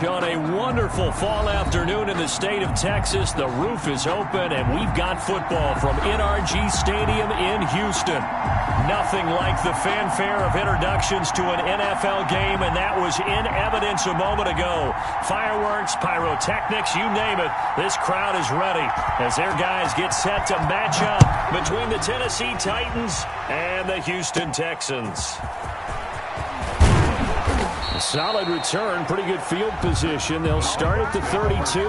On a wonderful fall afternoon in the state of Texas, the roof is open, and we've got football from NRG Stadium in Houston. Nothing like the fanfare of introductions to an NFL game, and that was in evidence a moment ago. Fireworks, pyrotechnics, you name it, this crowd is ready as their guys get set to match up between the Tennessee Titans and the Houston Texans. A solid return, pretty good field position. They'll start at the 32.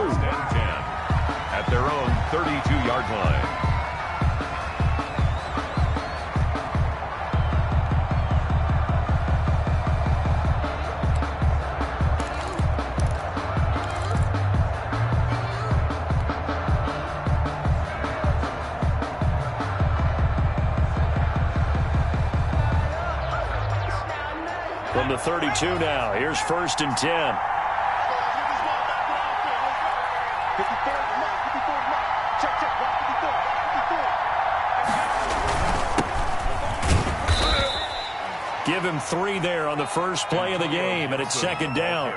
At their own 32-yard line. From the 32 now, here's 1st and 10. Give him 3 there on the first play of the game, and it's 2nd down.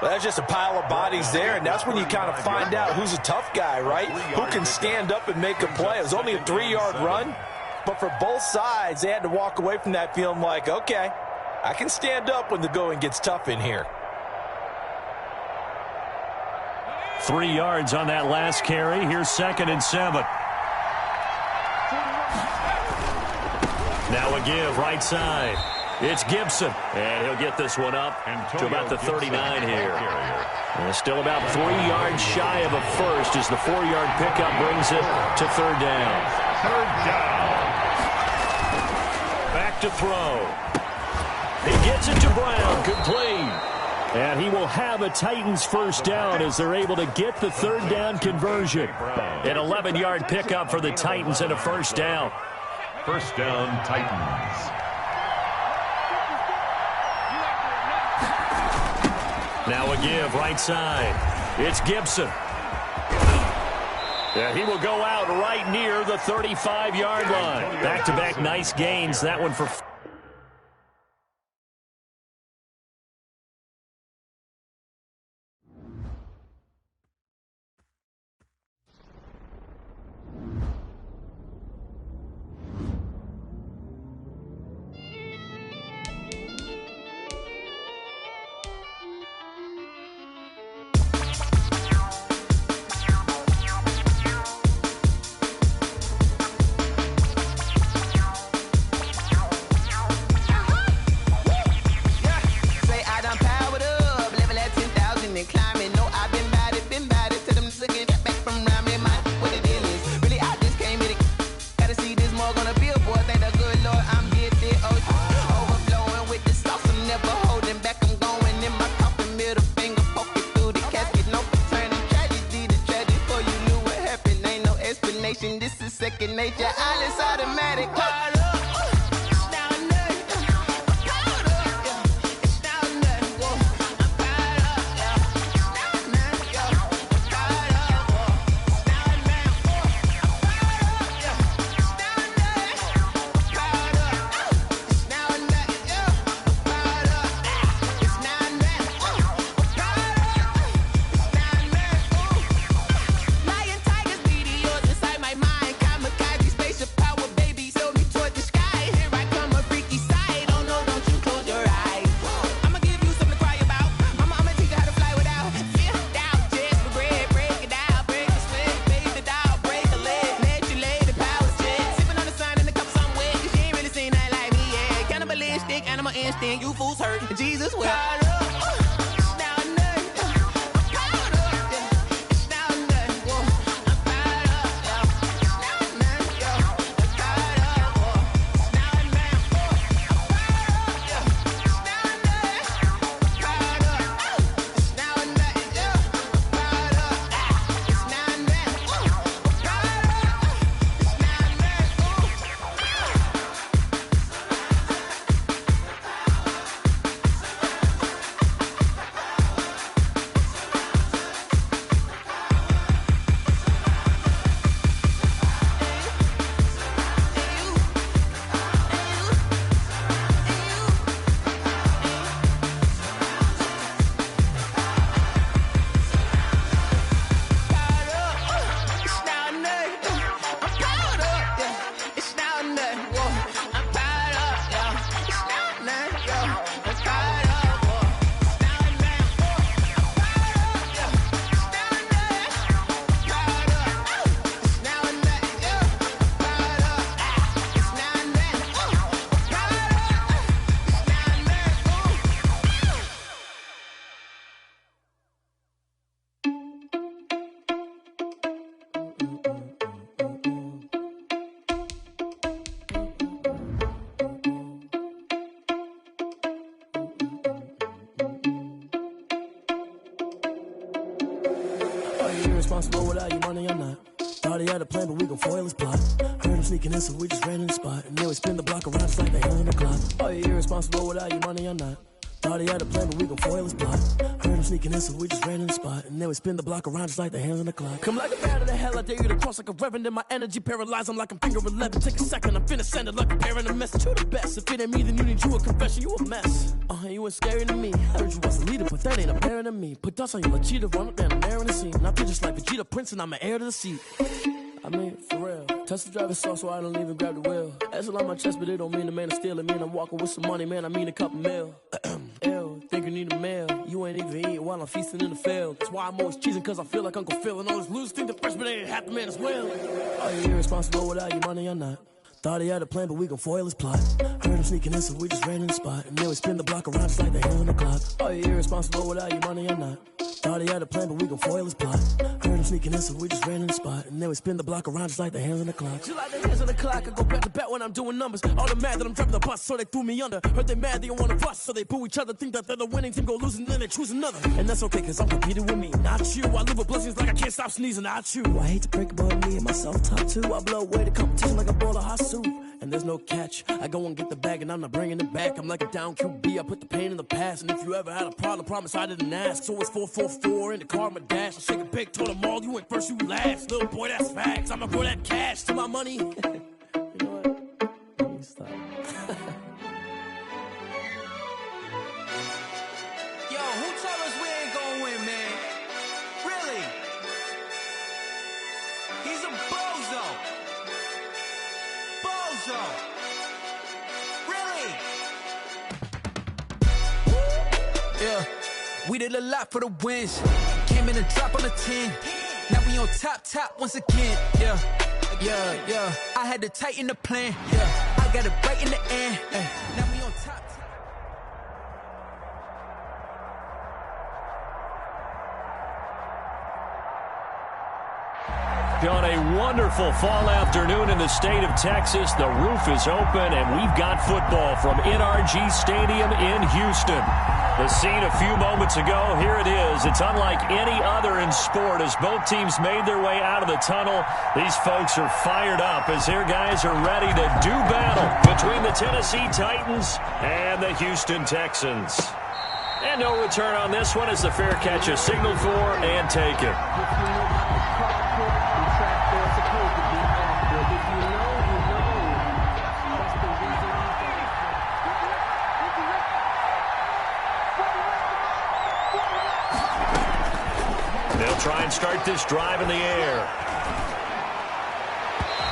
Well, that's just a pile of bodies there, and that's when you kind of find out who's a tough guy, right? Who can stand up and make a play. It was only a 3-yard run, but for both sides, they had to walk away from that feeling like, okay, I can stand up when the going gets tough in here. 3 yards on that last carry. Here's 2nd and 7. Now a give right side. It's Gibson, and he'll get this one up to about the 39 here. And still about 3 yards shy of a first as the 4-yard pickup brings it to 3rd down. 3rd down. Back to throw. He gets it to Brown, complete. And he will have a Titans 1st down as they're able to get the 3rd down conversion. An 11-yard pickup for the Titans and a 1st down. 1st down, Titans. Now a give right side. It's Gibson. Yeah, he will go out right near the 35-yard line. Back-to-back nice gains. That one for... This is second nature. All is automatic. irresponsible without your money or not. Thought he had a plan, but we gon' foil his plot. Heard him sneaking in, so we just ran in the spot. And then we spin the block around just like the hell in the clock. Are you irresponsible without your money or not? Thought he had a plan, but we gon' foil his plot. Heard him sneaking in, so we just ran in the spot. And then we spin the block around just like the hands on the clock. Come like a bat of the hell, I dare you to cross like a reverend. In my energy paralyzed, I'm like I'm finger 11. Take a second, I'm finna send it like a parent a message to the best. If it ain't me, then you need you a confession, you a mess. You ain't scary to me. Heard you was a leader, but that ain't apparent to me. Put dust on you, Cheetah, run up down the air in the scene. And I feel just like Vegeta Prince, and I'm an heir to the seat. I mean, for real. Touch the driver's sauce so I don't even grab the wheel. That's on my chest, but it don't mean the man is stealing. Man, I'm walking with some money, man, I mean a couple mil. Ew, think you need a meal. You ain't even eating while I'm feasting in the field. That's why I'm always cheesing, cause I feel like Uncle Phil. And all those losers think the freshman ain't half the man as well. Are you irresponsible without your money or not? Thought he had a plan, but we gon' foil his plot. Heard him sneaking in, so we just ran in the spot. And then we spin the block around just like the hands on the clock. Are you irresponsible without your money or not? Thought he had a plan, but we gon' foil his plot. Heard him sneaking in, so we just ran in the spot. And then we spin the block around just like the hands on the clock. Just like the hands on the clock, I go back to back when I'm doing numbers. All the mad that I'm driving the bus, so they threw me under. Heard they mad, they don't wanna bust, so they boo each other. Think that they're the winning team, go losing, then they choose another. And that's okay, cause I'm competing with me, not you. I live with blessings like I can't stop sneezing, not you. I hate to break it, but me and myself top two. I blow away the competition like a bowl of hot soup. And there's no catch. I go and get the bag and I'm not bringing it back. I'm like a down QB, I put the pain in the past. And if you ever had a problem, promise I didn't ask. So it's 444 in the car, my dash. I shake a big, told them all, you ain't first, you last. Little boy, that's facts. I'ma grow that cash to my money. You know what? Let me stop. Yo, who told us we ain't gonna win, man? Really? He's a bozo. Bozo. Really? Yeah, we did a lot for the wins. Came in a drop on a 10. Now we on top once again. Yeah. I had to tighten the plan. Yeah, I got it right in the end. Now we on top. On a wonderful fall afternoon in the state of Texas, the roof is open, and we've got football from NRG Stadium in Houston. The scene a few moments ago, here it is. It's unlike any other in sport as both teams made their way out of the tunnel. These folks are fired up as their guys are ready to do battle between the Tennessee Titans and the Houston Texans. And no return on this one as the fair catch is signaled for and taken. They'll try and start this drive in the air.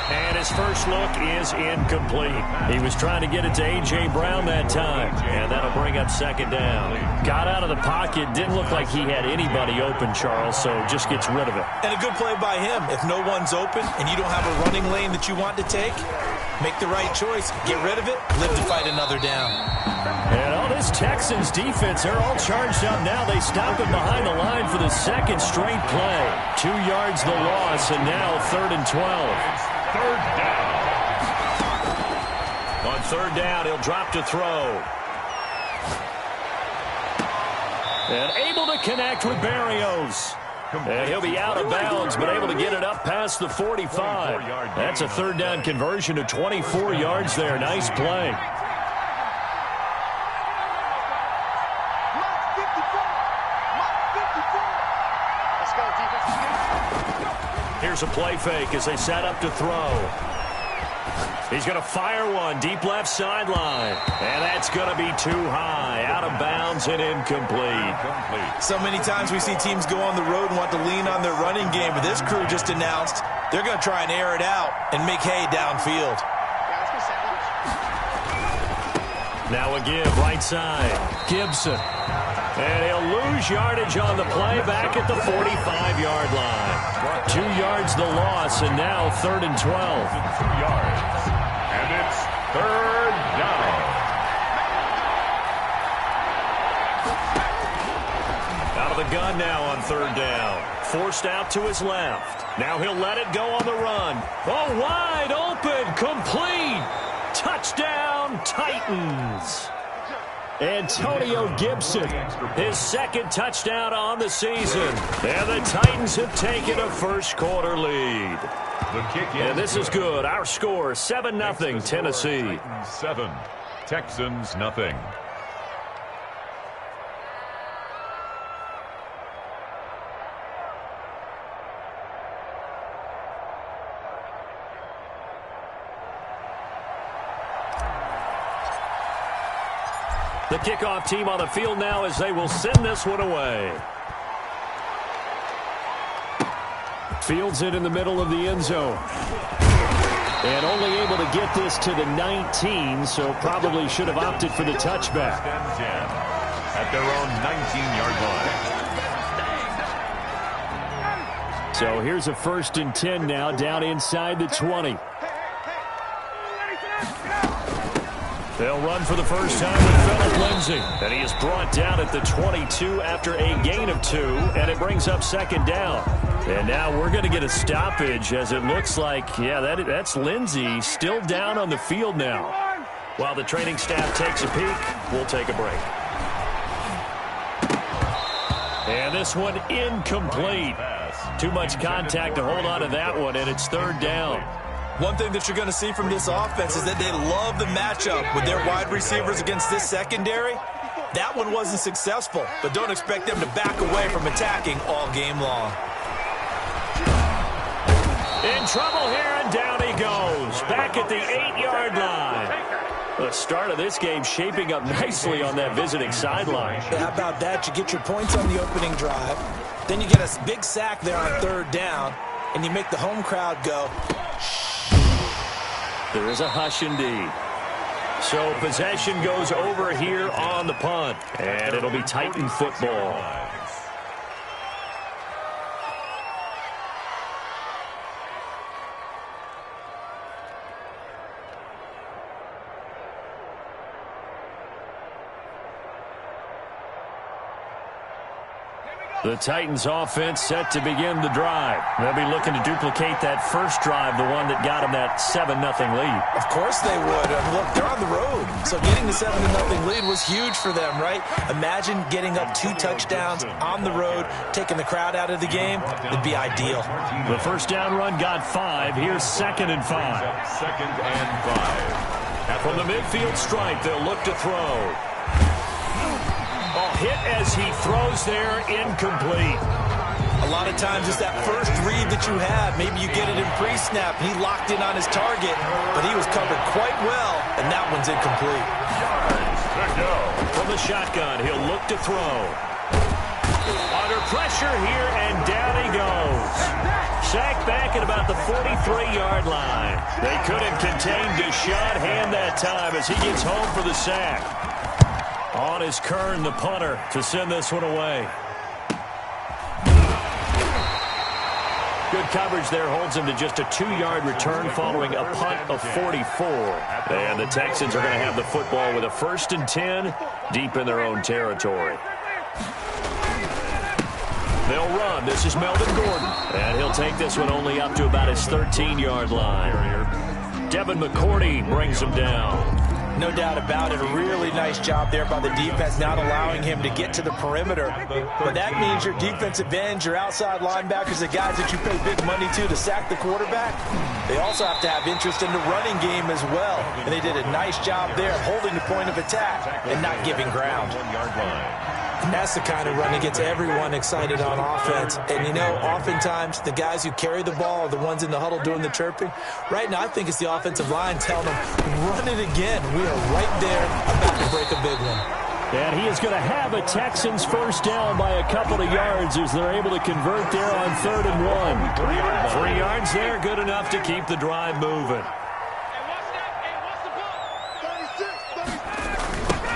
And his first look is incomplete. He was trying to get it to A.J. Brown that time, and that'll bring up second down. Got out of the pocket, didn't look like he had anybody open, Charles, so just gets rid of it. And a good play by him. If no one's open and you don't have a running lane that you want to take, make the right choice. Get rid of it, live to fight another down. And all this Texans defense, they're all charged up now. They stop it behind the line for the second straight play. 2 yards the loss, and now 3rd and 12. Third down. On 3rd down, he'll drop to throw. And able to connect with Barrios. And he'll be out of bounds, but able to get it up past the 45. That's a 3rd down conversion to 24 yards there. Nice play. Here's a play fake as they set up to throw. He's going to fire one deep left sideline. And that's going to be too high. Out of bounds and incomplete. So many times we see teams go on the road and want to lean on their running game, but this crew just announced they're going to try and air it out and make hay downfield. Now a give right side. Gibson. And he'll lose yardage on the play back at the 45-yard line. 2 yards the loss, and now 3rd and 12. 2 yards. And it's 3rd down. Out of the gun now on 3rd down. Forced out to his left. Now he'll let it go on the run. Oh, wide open, complete. Touchdown, Titans. Antonio Gibson, his second touchdown on the season. And the Titans have taken a first-quarter lead. And this is good. Our score, 7-0 Tennessee. 7, Texans nothing. The kickoff team on the field now as they will send this one away. Fields it in the middle of the end zone. And only able to get this to the 19, so probably should have opted for the touchback. At their own 19-yard line. So here's a 1st and 10 now, down inside the 20. They'll run for the first time with Phillip Lindsay. And he is brought down at the 22 after a gain of 2, and it brings up 2nd down. And now we're going to get a stoppage as it looks like, yeah, that's Lindsay still down on the field now. While the training staff takes a peek, we'll take a break. And this one incomplete. Too much contact to hold on to that one, and it's 3rd down. One thing that you're going to see from this offense is that they love the matchup with their wide receivers against this secondary. That one wasn't successful, but don't expect them to back away from attacking all game long. In trouble here, and down he goes. Back at the 8-yard line. The start of this game shaping up nicely on that visiting sideline. How about that? You get your points on the opening drive. Then you get a big sack there on 3rd down, and you make the home crowd go, there is a hush indeed. So possession goes over here on the punt, and it'll be Titan football. The Titans offense set to begin the drive. They'll be looking to duplicate that first drive, the one that got them that 7-0 lead. Of course they would. Look, they're on the road. So getting the 7-0 lead was huge for them, right? Imagine getting up 2 touchdowns on the road, taking the crowd out of the game. It'd be ideal. The first down run got 5. Here's 2nd and 5. 2nd and 5. From the midfield stripe, they'll look to throw. Hit as he throws there, incomplete. A lot of times it's that first read that you have. Maybe you get it in pre-snap. He locked in on his target, but he was covered quite well, and that one's incomplete. From the shotgun, he'll look to throw. Under pressure here, and down he goes. Sacked back at about the 43-yard line. They couldn't contain Deshaun Hand that time as he gets home for the sack. On is Kern, the punter, to send this one away. Good coverage there holds him to just a 2-yard return following a punt of 44. And the Texans are going to have the football with a 1st and 10 deep in their own territory. They'll run. This is Melvin Gordon. And he'll take this one only up to about his 13-yard line. Devin McCourty brings him down. No doubt about it. A really nice job there by the defense, not allowing him to get to the perimeter. But that means your defensive ends, your outside linebackers, the guys that you pay big money to sack the quarterback, they also have to have interest in the running game as well. And they did a nice job there of holding the point of attack and not giving ground. 1-yard line. And that's the kind of run that gets everyone excited on offense. And, you know, oftentimes the guys who carry the ball are the ones in the huddle doing the chirping. Right now, I think it's the offensive line telling them, run it again. We are right there about to break a big one. And he is going to have a Texans first down by a couple of yards as they're able to convert there on 3rd and 1. 3 yards there, good enough to keep the drive moving.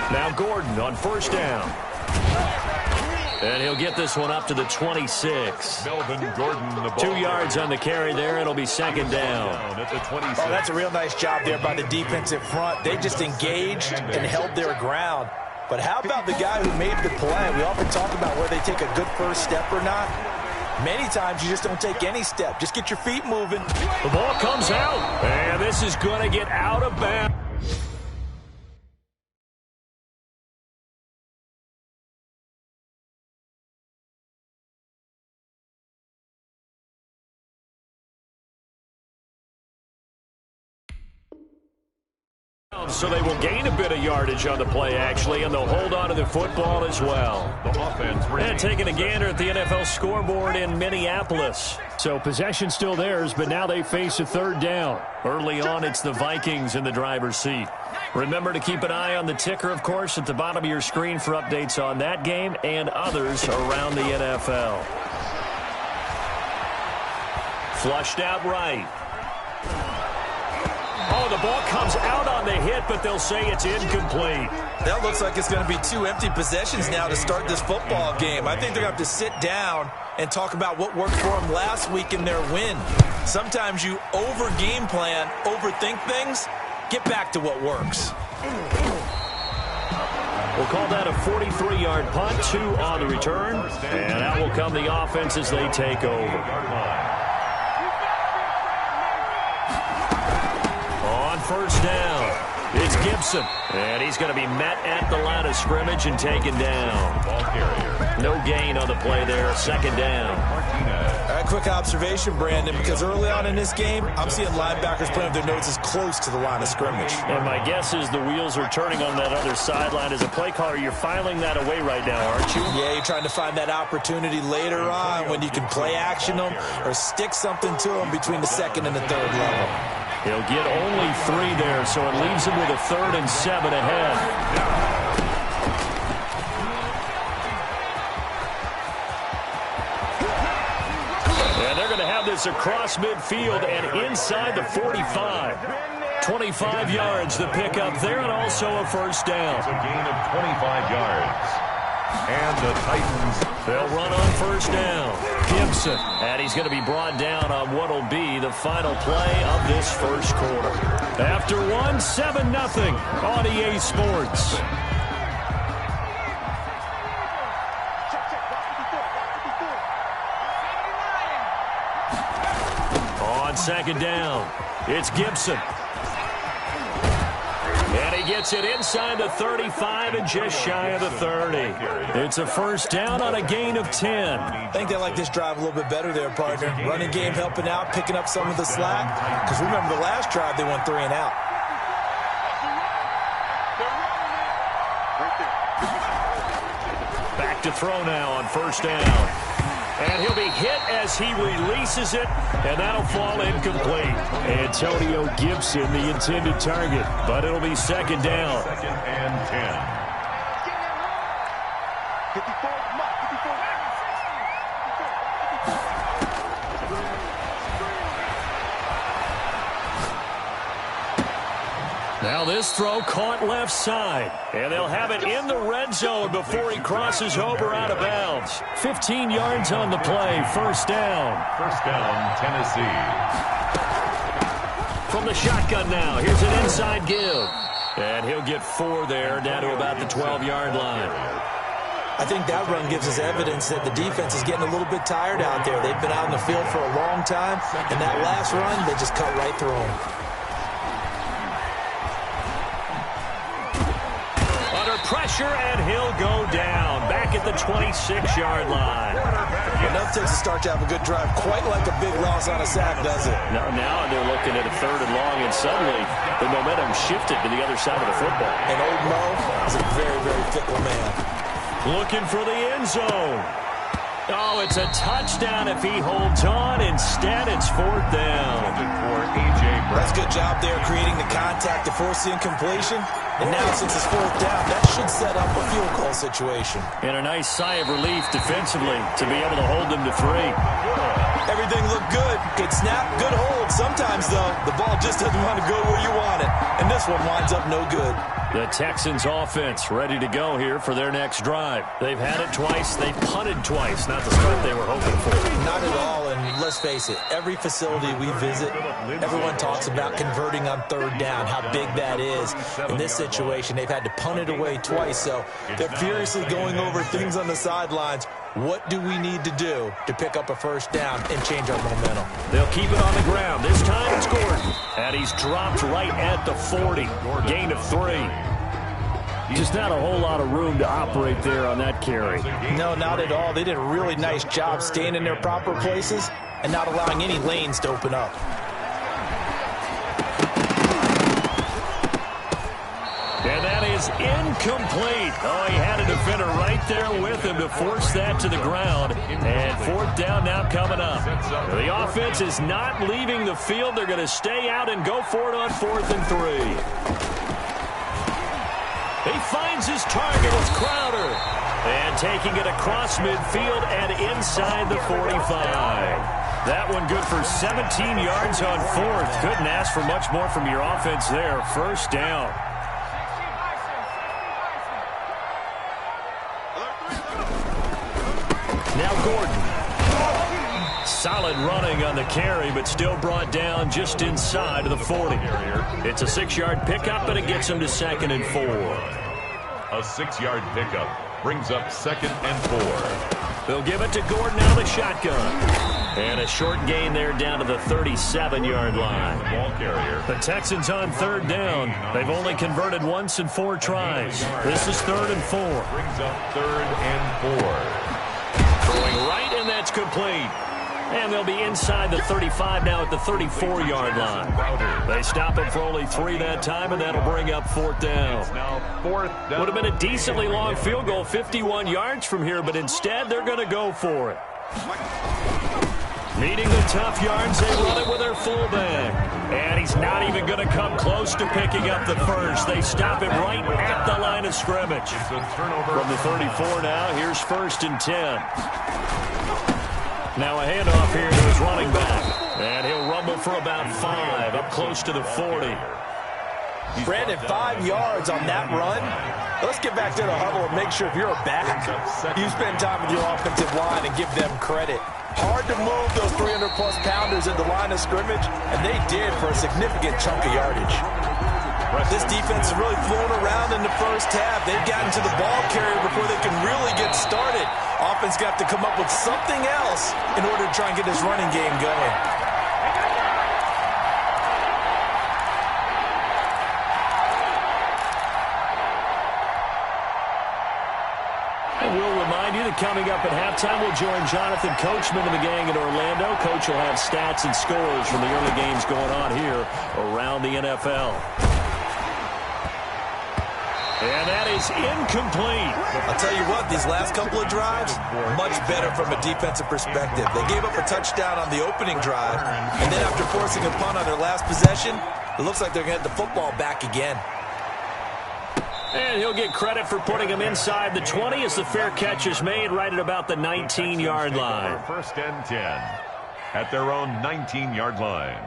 Now Gordon on first down. And he'll get this one up to the 26. Melvin Gordon, the ball 2 yards on the carry there. It'll be 2nd down. At the 26. Oh, that's a real nice job there by the defensive front. They just engaged and held their ground. But how about the guy who made the play? We often talk about whether they take a good first step or not. Many times you just don't take any step. Just get your feet moving. The ball comes out. And this is going to get out of bounds. So they will gain a bit of yardage on the play, actually, and they'll hold on to the football as well. The offense And taking a gander at the NFL scoreboard in Minneapolis. So possession still theirs, but now they face a third down. Early on, it's the Vikings in the driver's seat. Remember to keep an eye on the ticker, of course, at the bottom of your screen for updates on that game and others around the NFL. Flushed out right. Oh, the ball comes out on the hit, but they'll say it's incomplete. That looks like it's going to be 2 empty possessions now to start this football game. I think they're going to have to sit down and talk about what worked for them last week in their win. Sometimes you over-game plan, overthink things, get back to what works. We'll call that a 43-yard punt, 2 on the return, and out will come the offense as they take over. First down, it's Gibson, and he's going to be met at the line of scrimmage and taken down. No gain on the play there, second down. Quick observation, Brandon, because early on in this game, I'm seeing linebackers playing with their noses close to the line of scrimmage. And my guess is the wheels are turning on that other sideline. As a play caller, you're filing that away right now, aren't you? Yeah, you're trying to find that opportunity later on when you can play action them or stick something to them between the second and the third level. He'll get only 3 there, so it leaves him with a 3rd and 7 ahead. And they're going to have this across midfield and inside the 45. 25 yards the pickup there, and also a first down. It's a gain of 25 yards. And the Titans, they'll run on first down. Gibson, and he's going to be brought down on what will be the final play of this first quarter. After 7-0 on EA Sports. On second down, it's Gibson. And he gets it inside the 35 and just shy of the 30. It's a first down on a gain of 10. I think they like this drive a little bit better there, partner. Running game helping out, picking up some of the slack. Because remember the last drive, they went 3 and out. Back to throw now on first down. And he'll be hit as he releases it, and that'll fall incomplete. Antonio Gibson, the intended target, but it'll be second down. 2nd and 10. Now this throw caught left side, and they'll have it in the red zone before he crosses over out of bounds. 15 yards on the play, first down. First down, Tennessee. From the shotgun now, here's an inside give. And he'll get 4 there, down to about the 12-yard line. I think that run gives us evidence that the defense is getting a little bit tired out there. They've been out in the field for a long time, and that last run, they just cut right through them. Pressure, and he'll go down back at the 26-yard line. Enough takes to start to have a good drive, quite like a big loss on a sack, does it? Now they're looking at a 3rd and long, and suddenly the momentum shifted to the other side of the football. And old Mo is a very, very fickle man. Looking for the end zone. Oh, it's a touchdown if he holds on. Instead, it's 4th down. That's a good job there, creating the contact to force the incompletion. And now, since it's 4th down, that should set up a field goal situation. And a nice sigh of relief defensively to be able to hold them to 3. Everything looked good. Good snap, good hold. Sometimes, though, the ball just doesn't want to go where you want it. And this one winds up no good. The Texans offense ready to go here for their next drive. They've had it twice. They punted twice. Not the start they were hoping for. Not at all, and let's face it, every facility we visit, everyone talks about converting on 3rd down, how big that is. In this situation, they've had to punt it away twice, so they're furiously going over things on the sidelines. What do we need to do to pick up a first down and change our momentum? They'll keep it on the ground. This time it's Gordon. And he's dropped right at the 40. Gain of 3. Just not a whole lot of room to operate there on that carry. No, not at all. They did a really nice job staying in their proper places and not allowing any lanes to open up. incomplete. Oh, he had a defender right there with him to force that to the ground. And fourth down now coming up. The offense is not leaving the field. They're going to stay out and go for it on 4th and 3. He finds his target. It's Crowder. And taking it across midfield and inside the 45. That one good for 17 yards on 4th. Couldn't ask for much more from your offense there. First down. Now Gordon. Solid running on the carry, but still brought down just inside of the 40. It's a 6-yard pickup, and it gets him to 2nd and 4. A 6-yard pickup brings up 2nd and 4. They'll give it to Gordon out of the shotgun. And a short gain there down to the 37-yard line. Ball carrier. The Texans on 3rd down. They've only converted once in 4 tries. This is 3rd and 4. Brings up 3rd and 4. Throwing right, and that's complete. And they'll be inside the 35 now at the 34-yard line. They stop it for only 3 that time, and that'll bring up 4th down. Now 4th down. Would have been a decently long field goal, 51 yards from here, but instead they're going to go for it. Needing the tough yards, they run it with their fullback. And he's not even going to come close to picking up the first. They stop it right at the line of scrimmage. From the 34 now, here's 1st and 10. Now a handoff here to his running back. And he'll rumble for about 5, up close to the 40. Brandon, 5 yards on that run. Let's get back to the huddle and make sure if you're a back, you spend time with your offensive line and give them credit. Hard to move those 300-plus pounders at the line of scrimmage, and they did for a significant chunk of yardage. This defense is really flown around in the first half. They've gotten to the ball carrier before they can really get started. Offense got to come up with something else in order to try and get this running game going. And we'll remind you that coming up at halftime, we'll join Jonathan Coachman and the gang in Orlando. Coach will have stats and scores from the early games going on here around the NFL. And that is incomplete. I'll tell you what, these last couple of drives, much better from a defensive perspective. They gave up a touchdown on the opening drive, and then after forcing a punt on their last possession, it looks like they're going to get the football back again. And he'll get credit for putting him inside the 20 as the fair catch is made right at about the 19-yard line. 1st and 10 at their own 19-yard line.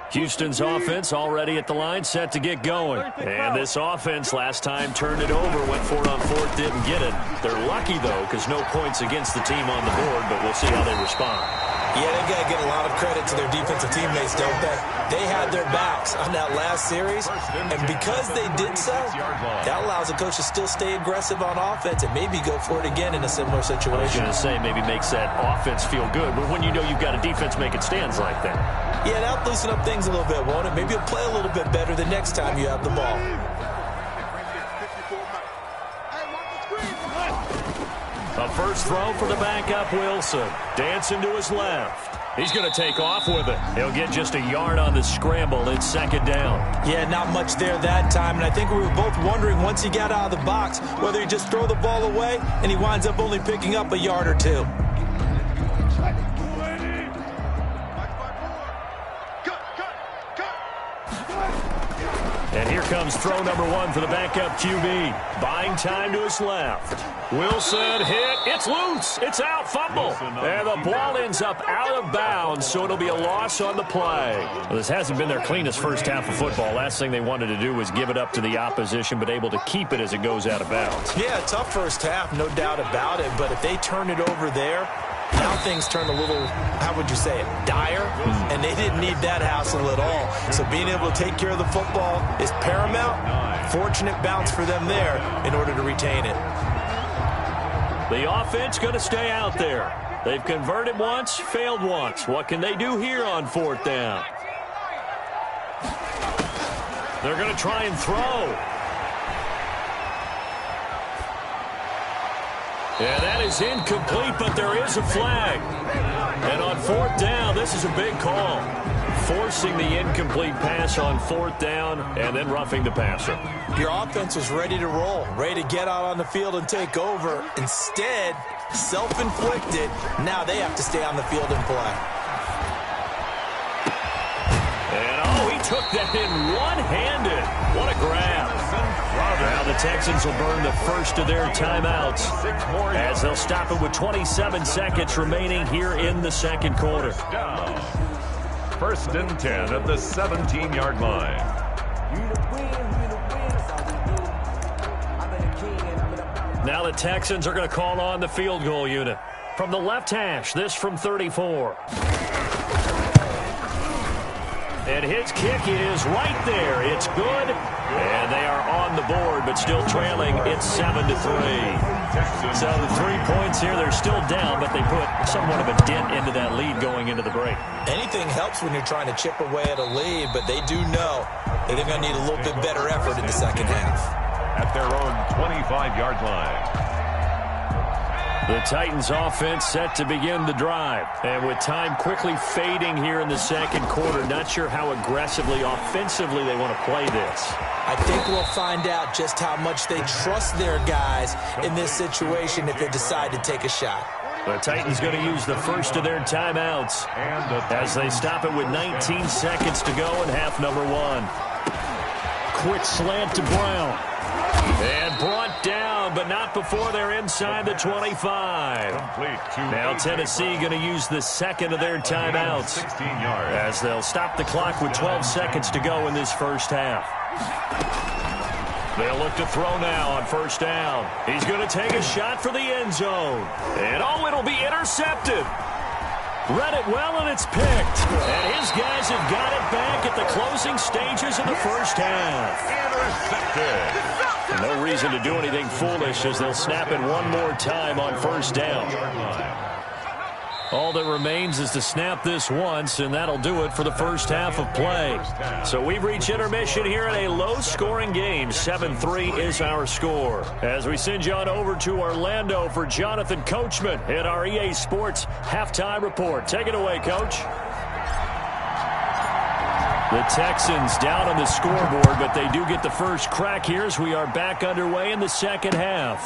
Houston's offense already at the line, set to get going. And this offense last time turned it over, went for it on 4th, didn't get it. They're lucky, though, because no points against the team on the board, but we'll see how they respond. Yeah, they've got to get a lot of credit to their defensive teammates, don't they? They had their backs on that last series, and because they did so, that allows the coach to still stay aggressive on offense and maybe go for it again in a similar situation. I was going to say maybe makes that offense feel good, but when you know you've got a defense making stands like that. Yeah, that'll loosen up things a little bit, won't it? Maybe you'll play a little bit better the next time you have the ball. A first throw for the backup, Wilson. Dancing to his left. He's going to take off with it. He'll get just a yard on the scramble. It's 2nd down. Yeah, not much there that time. And I think we were both wondering once he got out of the box whether he just throw the ball away and he winds up only picking up a yard or 2. And here comes throw number 1 for the backup QB. Buying time to his left. Wilson hit. It's loose. It's out. Fumble. And the ball ends up out of bounds, so it'll be a loss on the play. Well, this hasn't been their cleanest first half of football. Last thing they wanted to do was give it up to the opposition, but able to keep it as it goes out of bounds. Yeah, tough first half, no doubt about it. But if they turn it over there, now things turn a little, how would you say it, dire, and they didn't need that hassle at all. So being able to take care of the football is paramount. Fortunate bounce for them there in order to retain it. The offense going to stay out there. They've converted once, failed once. What can they do here on 4th down? They're going to try and throw. And that is incomplete, but there is a flag. And on 4th down, this is a big call. Forcing the incomplete pass on 4th down and then roughing the passer. Your offense was ready to roll, ready to get out on the field and take over. Instead, self-inflicted, now they have to stay on the field and play. And, he took that in one-handed. What a grab. Now the Texans will burn the first of their timeouts as they'll stop it with 27 seconds remaining here in the second quarter. 1st and 10 at the 17-yard line. Now the Texans are going to call on the field goal unit. From the left hash, this from 34. And his kick is right there. It's good. And they are on the board, but still trailing. It's 7-3. So the 3 points here, they're still down, but they put somewhat of a dent into that lead going into the break. Anything helps when you're trying to chip away at a lead, but they do know that they're going to need a little bit better effort in the second half. At their own 25-yard line. The Titans offense set to begin the drive. And with time quickly fading here in the second quarter, not sure how aggressively, offensively they want to play this. I think we'll find out just how much they trust their guys in this situation if they decide to take a shot. The Titans going to use the first of their timeouts as they stop it with 19 seconds to go in half number 1. Quick slant to Brown. And brought down, but not before they're inside the 25. Now Tennessee going to use the second of their timeouts as they'll stop the clock with 12 seconds to go in this first half. They'll look to throw now on 1st down. He's going to take a shot for the end zone. And it'll be intercepted. Read it well, and it's picked. And his guys have got it back at the closing stages of the first half. Intercepted. No reason to do anything foolish as they'll snap it one more time on 1st down. All that remains is to snap this once, and that'll do it for the first half of play. So we've reached intermission here in a low-scoring game. 7-3 is our score. As we send you on over to Orlando for Jonathan Coachman in our EA Sports Halftime Report. Take it away, Coach. The Texans down on the scoreboard, but they do get the first crack here as we are back underway in the second half.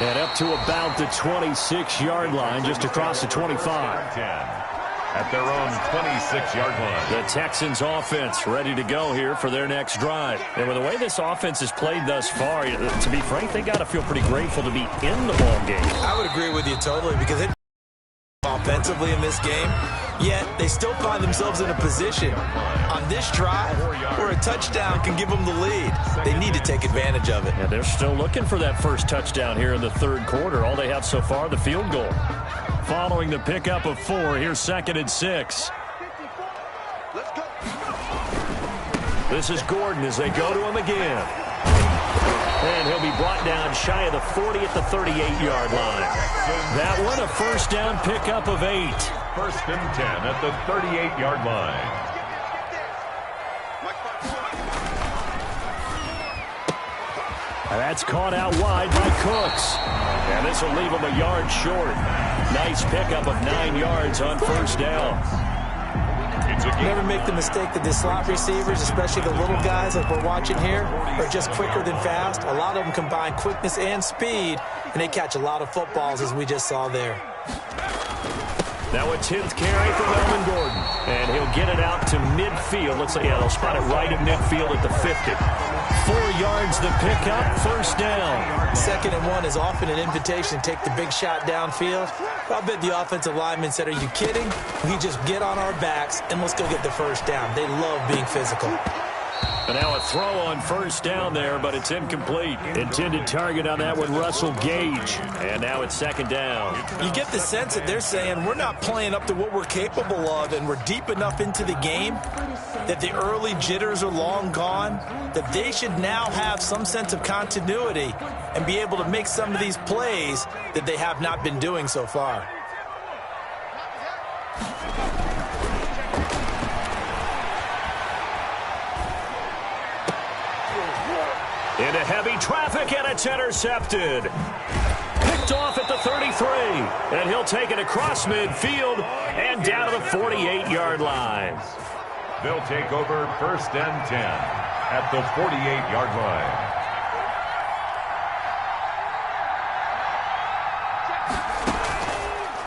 And up to about the 26-yard line, just across the 25. At their own 26-yard line. The Texans offense ready to go here for their next drive. And with the way this offense has played thus far, to be frank, they got to feel pretty grateful to be in the ball game. I would agree with you totally because they offensively in this game, yet they still find themselves in a position on this drive where a touchdown can give them the lead. They need to take advantage of it. Yeah, they're still looking for that first touchdown here in the third quarter. All they have so far, the field goal. Following the pickup of 4, here's 2nd and 6. This is Gordon as they go to him again. And he'll be brought down shy of the 40 at the 38-yard line. That one, a first down pickup of 8. 1st and 10 at the 38-yard line. And that's caught out wide by Cooks. And this will leave him a yard short. Nice pickup of 9 yards on 1st down. Never make the mistake that the slot receivers, especially the little guys like we're watching here, are just quicker than fast. A lot of them combine quickness and speed, and they catch a lot of footballs, as we just saw there. Now a 10th carry for Melvin Gordon. And he'll get it out to midfield. Looks like, they'll spot it right at midfield at the 50. 4 yards the pickup, 1st down. 2nd and 1 is often an invitation to take the big shot downfield. I'll bet the offensive lineman said, are you kidding? We just get on our backs and let's go get the first down. They love being physical. And now a throw on 1st down there, but it's incomplete. Intended target on that one, Russell Gage. And now it's 2nd down. You get the sense that they're saying we're not playing up to what we're capable of, and we're deep enough into the game that the early jitters are long gone, that they should now have some sense of continuity and be able to make some of these plays that they have not been doing so far. Into heavy traffic, and it's intercepted. Picked off at the 33, and he'll take it across midfield and down to the 48-yard line. They'll take over 1st and 10 at the 48-yard line.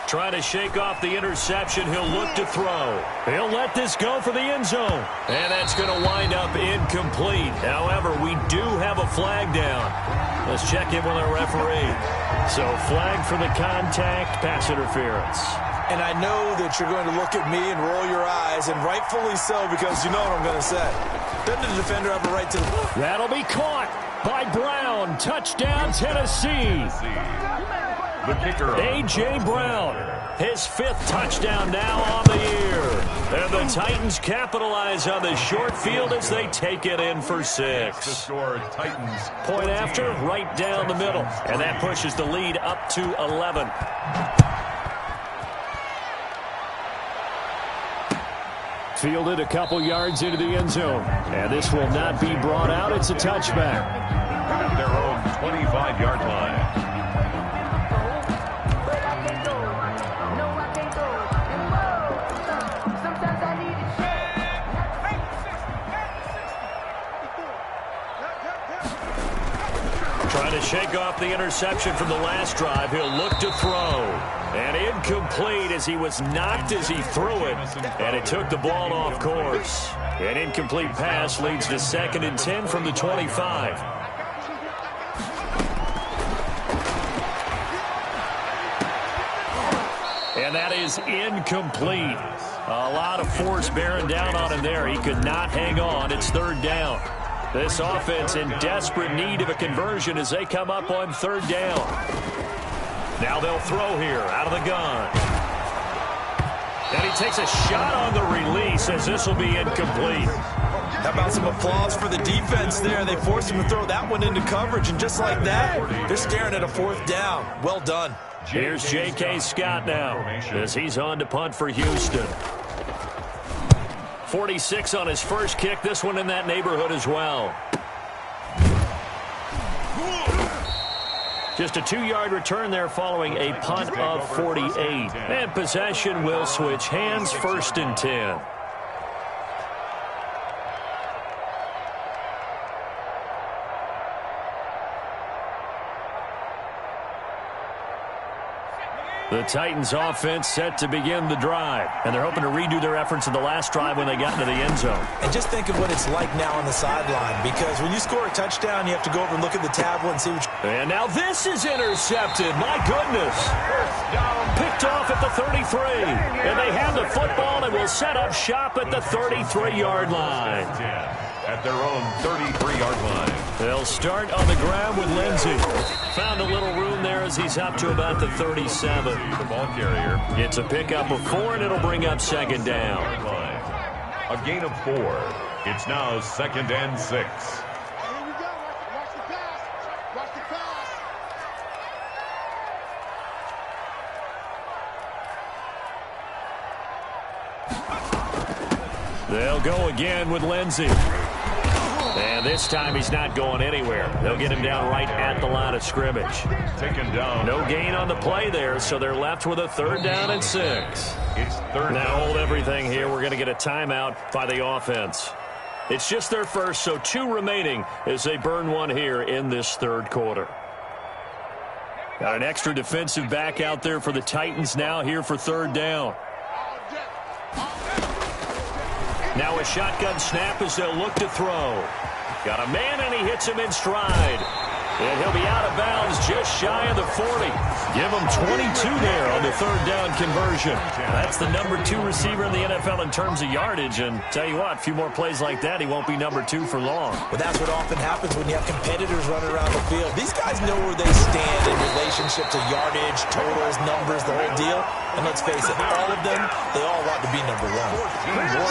Trying to shake off the interception, he'll look to throw. He'll let this go for the end zone. And that's going to wind up incomplete. However, we do have a flag down. Let's check in with our referee. So, flag for the contact, pass interference. And I know that you're going to look at me and roll your eyes, and rightfully so, because you know what I'm going to say. Doesn't the defender have a right to... That'll be caught by Brown. Touchdown, Tennessee. The kicker, A.J. Brown, his 5th touchdown now on the year. And the Titans capitalize on the short field as they take it in for 6. The score, Titans. Point after, right down the middle. And that pushes the lead up to 11. Fielded a couple yards into the end zone. And this will not be brought out. It's a touchback. At their own 25-yard line. Trying to shake off the interception from the last drive. He'll look to throw. And incomplete as he was knocked as he threw it. And it took the ball off course. An incomplete pass leads to 2nd and 10 from the 25. And that is incomplete. A lot of force bearing down on him there. He could not hang on. It's 3rd down. This offense in desperate need of a conversion as they come up on 3rd down. Now they'll throw here out of the gun. And he takes a shot on the release as this will be incomplete. How about some applause for the defense there? They forced him to throw that one into coverage, and just like that, they're staring at a 4th down. Well done. Here's J.K. Scott now as he's on to punt for Houston. 46 on his first kick. This one in that neighborhood as well. Just a 2-yard return there following a punt of 48. And possession will switch hands, 1st and 10. The Titans offense set to begin the drive. And they're hoping to redo their efforts in the last drive when they got into the end zone. And just think of what it's like now on the sideline. Because when you score a touchdown, you have to go over and look at the tablet and see what you... And now this is intercepted. My goodness. Picked off at the 33. And they have the football and will set up shop at the 33-yard line. At their own 33-yard line. They'll start on the ground with Lindsey. Found a little room there as he's up to about the 37. The ball carrier. It's a pickup of 4, and it'll bring up 2nd down. A gain of 4. It's now 2nd and 6. Here we go. Watch the pass. Watch the pass. They'll go again with Lindsey. And this time he's not going anywhere. They'll get him down right at the line of scrimmage. Taken down. No gain on the play there, so they're left with a 3rd down and 6. It's 3rd Now hold everything here. We're going to get a timeout by the offense. It's just their first, so 2 remaining as they burn one here in this 3rd quarter. Got an extra defensive back out there for the Titans now here for 3rd down. Now a shotgun snap as they'll look to throw. Got a man, and he hits him in stride. And he'll be out of bounds just shy of the 40. Give him 22 there on the 3rd down conversion. That's the number 2 receiver in the NFL in terms of yardage. And tell you what, a few more plays like that, he won't be number 2 for long. Well, that's what often happens when you have competitors running around the field. These guys know where they stand in relationship to yardage, totals, numbers, the whole deal. And let's face it, all of them, they all want to be number 1.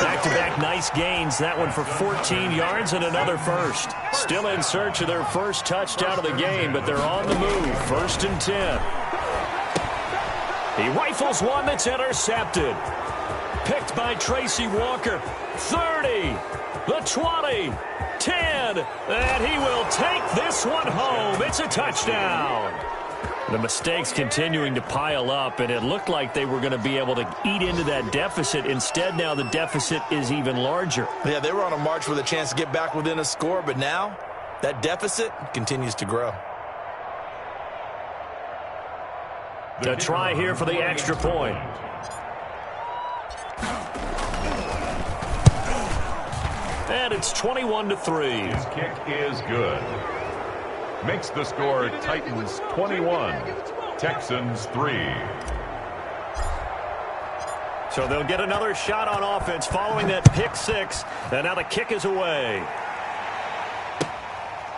Back-to-back nice gains. That one for 14 yards and another first. Still in search of their first touchdown of the game, but they're on the move. 1st and 10. He rifles one that's intercepted. Picked by Tracy Walker. 30, the 20, 10. again, and he will take this one home. It's a touchdown. The mistakes continuing to pile up, and it looked like they were going to be able to eat into that deficit. Instead, now the deficit is even larger. Yeah, they were on a march with a chance to get back within a score, but now that deficit continues to grow. The try here for the extra point. And it's 21-3. His kick is good. Makes the score Titans 21, Texans 3. So they'll get another shot on offense following that pick six. And now the kick is away.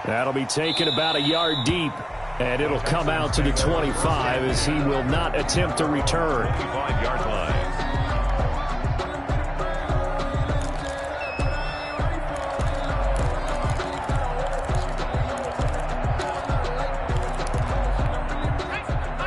That'll be taken about a yard deep. And it'll come out to the 25 as he will not attempt to return. 25-yard line.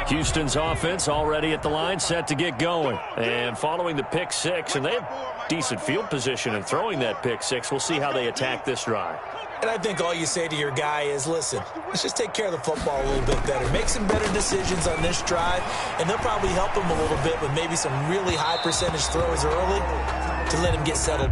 Houston's offense already at the line, set to get going. And following the pick six, and they have decent field position in throwing that pick six. We'll see how they attack this drive. And I think all you say to your guy is, listen, let's just take care of the football a little bit better. Make some better decisions on this drive, and they'll probably help him a little bit with maybe some really high percentage throws early to let him get settled.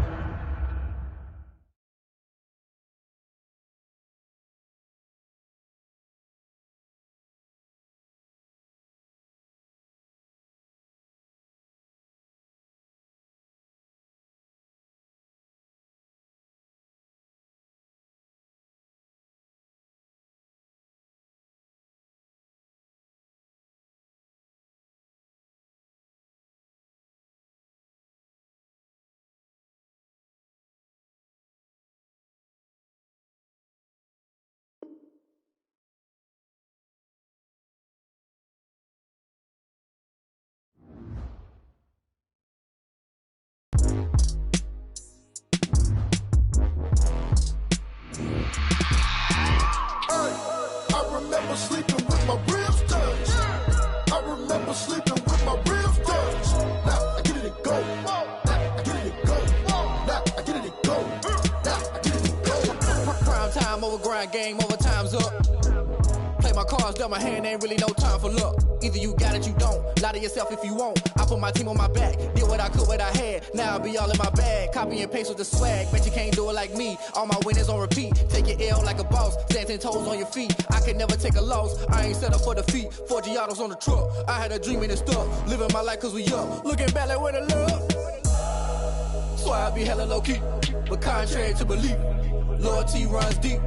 Game over, time's up. Play my cards, dealt my hand, ain't really no time for luck. Either you got it, you don't. Lie to yourself if you won't. I put my team on my back, did what I could, what I had. Now I'll be all in my bag. Copy and paste with the swag. Bet you can't do it like me. All my winners on repeat. Take your L like a boss. Stand 10 toes on your feet. I can never take a loss. I ain't set up for defeat. 4 Giottos on the truck. I had a dream and it stuck. Living my life cause we up. Looking back like where the love. So I be hella low key. But contrary to belief, loyalty runs deep.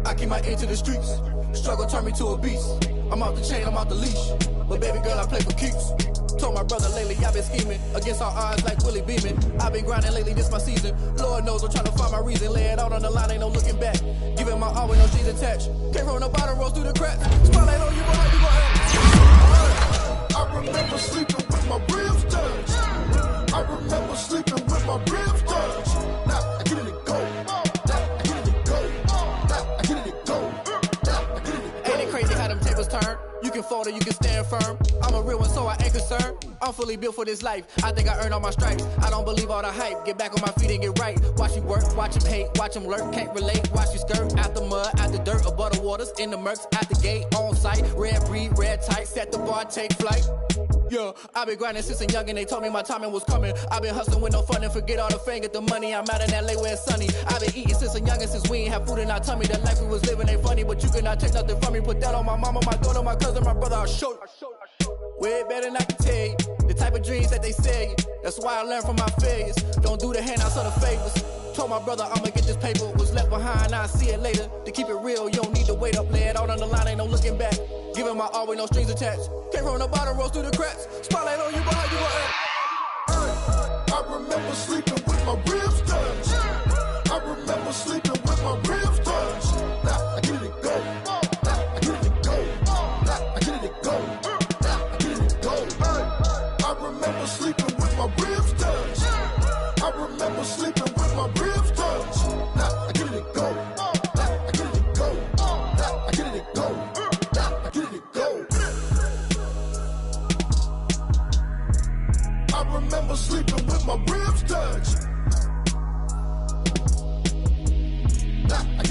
I keep my ear to the streets. Struggle turned me to a beast. I'm off the chain, I'm off the leash. But baby girl, I play for keeps. Told my brother lately, I've been scheming. Against all odds like Willie Beeman. I've been grinding lately, this my season. Lord knows I'm trying to find my reason. Lay it out on the line, ain't no looking back. Giving my all with no strings attached. Came from the bottom, rose through the cracks. Spotlight on you, boy, you gon' have. I remember sleeping with my ribs touched. I remember sleeping with my ribs touched. Now I get it to go. Turn. You can fold or you can stand firm. I'm a real one, so I ain't concerned. I'm fully built for this life. I think I earned all my stripes. I don't believe all the hype. Get back on my feet and get right. Watch you work, watch him hate, watch him lurk. Can't relate, watch you skirt. Out the mud, out the dirt, above the waters, in the murks, at the gate, on site. Red breed, red tight, set the bar, take flight. Yeah, I've been grinding since I'm young and they told me my timing was coming. I've been hustling with no fun and forget all the fame, get the money. I'm out in LA where it's sunny. I've been eating since I'm young and since we ain't have food in our tummy. The life we was living ain't funny, but you cannot take nothing from me. Put that on my mama, my daughter, my cousin, my brother, I'll show you. Way better than I can tell you. The type of dreams that they sell you. That's why I learned from my failures. Don't do the handouts or the favors. Told my brother I'ma get this paper. Was left behind, I'll see it later. To keep it real, you don't need to wait up. Lay it out on the line, ain't no looking back. Giving my all with no strings attached. Came from the bottom, rose through the cracks. Spotlight on you, boy, you gon' act. I remember sleeping with my ribs touched. I remember sleeping with my ribs touched. Now I get it to go. Now I get it to go. Now I get it to go. Now I get it to go. I remember sleeping with my ribs touched. I remember sleeping with my ribs touched. Now I get it to go. Now I get it to go. Now I get it to go. Now I get it to go. I remember sleeping with my ribs touched. Now I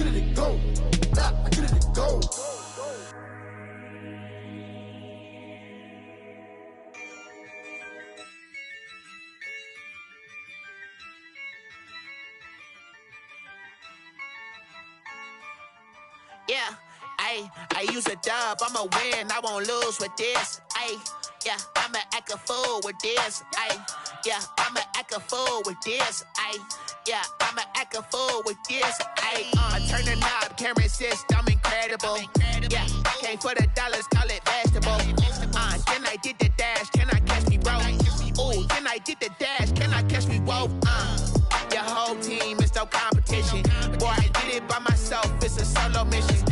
Yeah, I use a dub, I'ma win, I won't lose with this. Yeah, I'ma act a fool with this. Yeah, I'ma act a fool with this. Yeah, I'ma act a fool with this. I turn the knob, camera assist, I'm incredible. Yeah, came for the dollars, call it vegetable. Then I did the dash, can I catch me, bro? Ooh, then I did the dash, can I catch me, whoa? Your whole team is no competition. Boy, I did it by myself, it's a solo mission.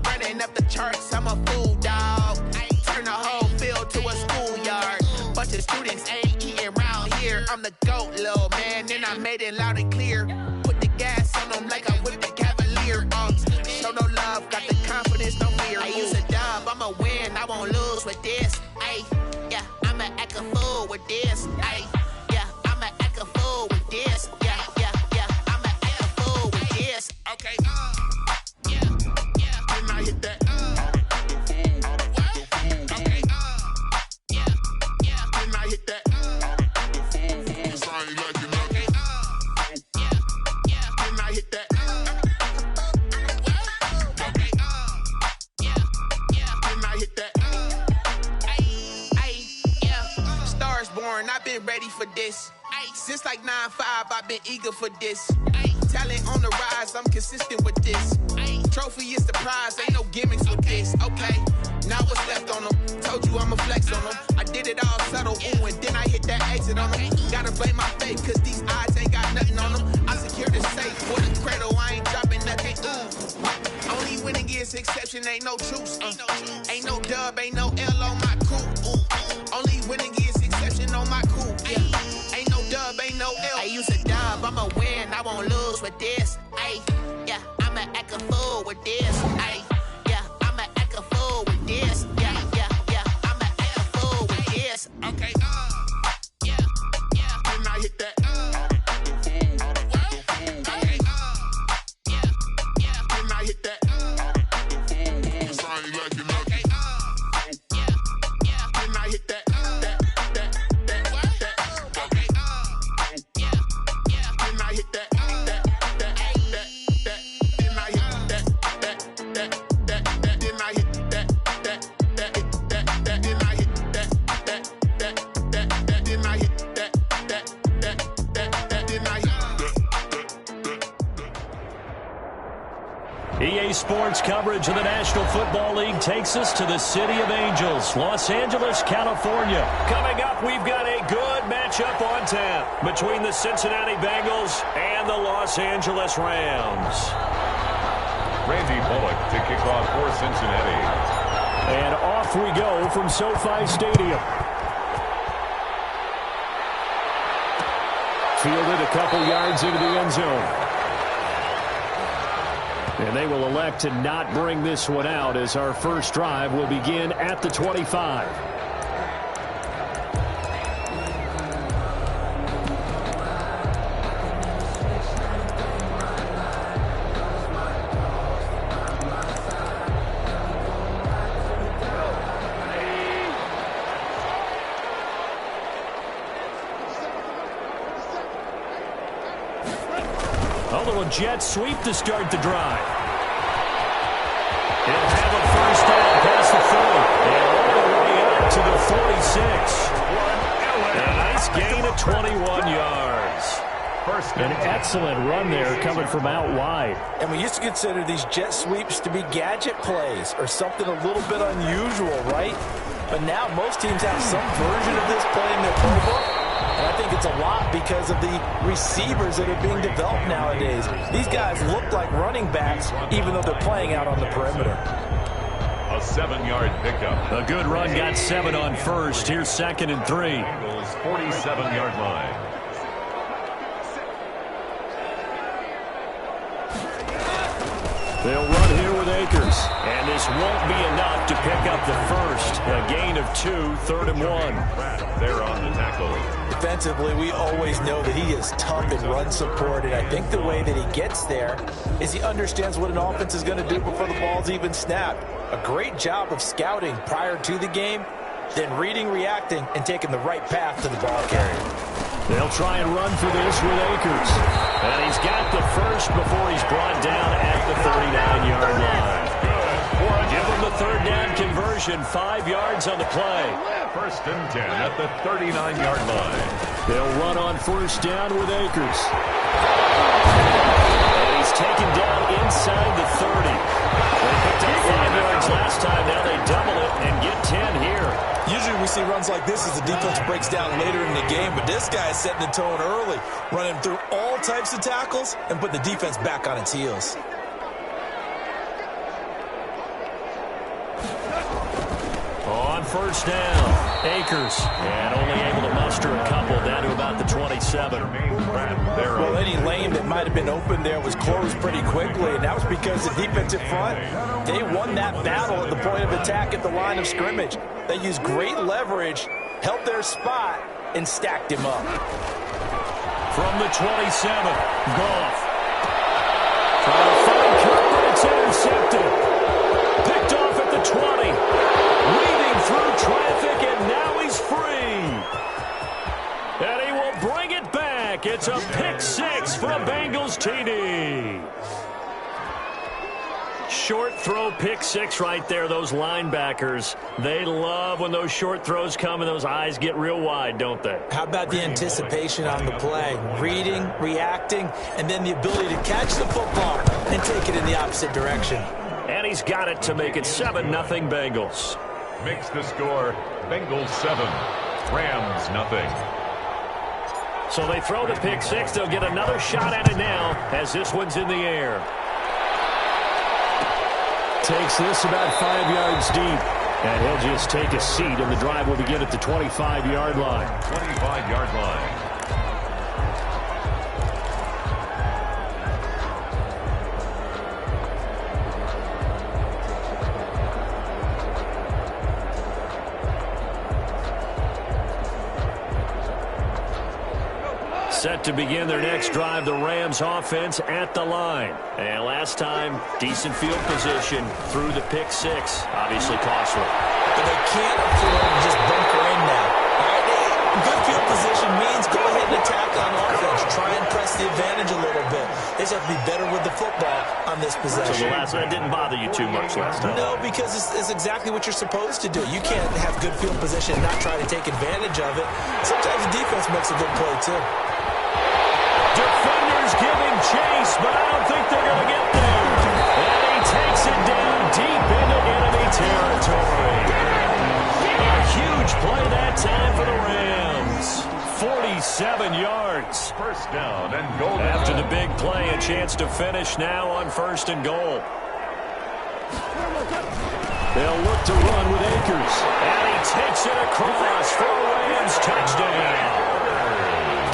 Running up the charts, I'm a fool, dog. Turn the whole field to a schoolyard. Bunch of students ain't eating round here. I'm the GOAT, little man, and I made it loud and clear. Put the gas on them like I whipped the Cavalier. Show no love, got the confidence, no fear. I use a dub, I'ma win, I won't lose with this. Yeah, I'ma act a fool with this. Yeah, I'ma act a fool with this. Yeah, I'ma act a fool with this. Okay, yeah, can I hit that? Okay, yeah, can I hit that? Cause I ain't like it. Okay, yeah, can I hit that? Okay, yeah, can I hit that? Yeah, Stars born, I've been ready for this. Since like 9-5, I've been eager for this. Talent on the rise, I'm consistent with this. Trophy is the prize, ain't no gimmicks with this. Okay, now what's left on them? Told you I'ma flex on them. I did it all subtle, ooh, and then I hit that exit on them. Gotta blame my faith, cause these odds ain't got nothing on them. I secured the safe for the cradle, I ain't dropping nothing, ooh. Only winning is exception, ain't no truce. Ain't no dub, ain't no L on my crew, ooh. Only winning is exception on my crew, yeah. Ain't no dub, ain't no L. I use a dub, I'ma win, I won't lose with this. Yeah, I'ma act a fool with this. Yeah, I'ma act a fool with this. Yeah, I'ma act a fool with this. Okay, yeah, can I hit that? Okay, yeah, can I hit that? Cause I ain't like it. Okay, yeah, can I hit that? Okay, yeah, can I hit that? EA Sports coverage of the National Football League takes us to the City of Angels, Los Angeles, California. Coming up, we've got a good matchup on tap between the Cincinnati Bengals and the Los Angeles Rams. Randy Bullock to kick off for Cincinnati. And off we go from SoFi Stadium. Fielded a couple yards into the end zone. And they will elect to not bring this one out as our first drive will begin at the 25. A little jet sweep to start the drive. He'll have a first down past the 40 and all the way up to the 46. A nice gain of 21 yards. An excellent run there coming from out wide. And we used to consider these jet sweeps to be gadget plays or something a little bit unusual, right? But now most teams have some version of this play in their playbook. And I think it's a lot because of the receivers that are being developed nowadays. These guys look like running backs, even though they're playing out on the perimeter. A 7-yard pickup. A good run, got 7 on first. Here's 2nd and 3. Bengals 47-yard line. They'll run here with Akers. And this won't be enough to pick up the first. A gain of 2, 3rd and 1. They're on the tackle. Defensively, we always know that he is tough in run support, and I think the way that he gets there is he understands what an offense is going to do before the ball's even snapped. A great job of scouting prior to the game, then reading, reacting, and taking the right path to the ball carrier. They'll try and run for this with Akers. And he's got the first before he's brought down at the 39-yard line. conversion, 5 yards on the play. First and 10 at the 39-yard line. They'll run on first down with Akers. And he's taken down inside the 30. They picked up 5 yards last time. Now they double it and get 10 here. Usually we see runs like this as the defense breaks down later in the game, but this guy is setting the tone early, running through all types of tackles and putting the defense back on its heels. On first down, Akers, and only able to muster a couple down to about the 27. Well, any lane that might have been open there was closed pretty quickly, and that was because the defensive front, they won that battle at the point of attack at the line of scrimmage. They used great leverage, held their spot, and stacked him up. From the 27, Goff. Trying to find Kirk, but it's intercepted. Picked off at the 20. Weaving through traffic, and now he's free. And he will bring it back. It's a pick 6 for a Bengals TD. Short throw, pick 6 right there. Those linebackers, they love when those short throws come and those eyes get real wide, don't they? How about the anticipation on the play? Reading, reacting, and then the ability to catch the football and take it in the opposite direction. And he's got it to make it 7-0 Bengals. Makes the score Bengals 7, Rams 0. So they throw the pick 6. They'll get another shot at it now as this one's in the air. Takes this about 5 yards deep. And he'll just take a seat, and the drive will begin at the 25-yard line. 25-yard line. Set to begin their next drive, the Rams offense at the line. And last time, decent field position through the pick 6. Obviously costly. But they can't afford to just bunker in now. Good field position means go ahead and attack on offense. Try and press the advantage a little bit. They just have to be better with the football on this possession. So the last one didn't bother you too much last time? No, because it's exactly what you're supposed to do. You can't have good field position and not try to take advantage of it. Sometimes the defense makes a good play, too. Defenders giving chase, but I don't think they're going to get there. And he takes it down deep into enemy territory. A huge play that time for the Rams. 47 yards. First down and goal. After the big play, a chance to finish now on first and goal. They'll look to run with Akers. And he takes it across for a Rams touchdown.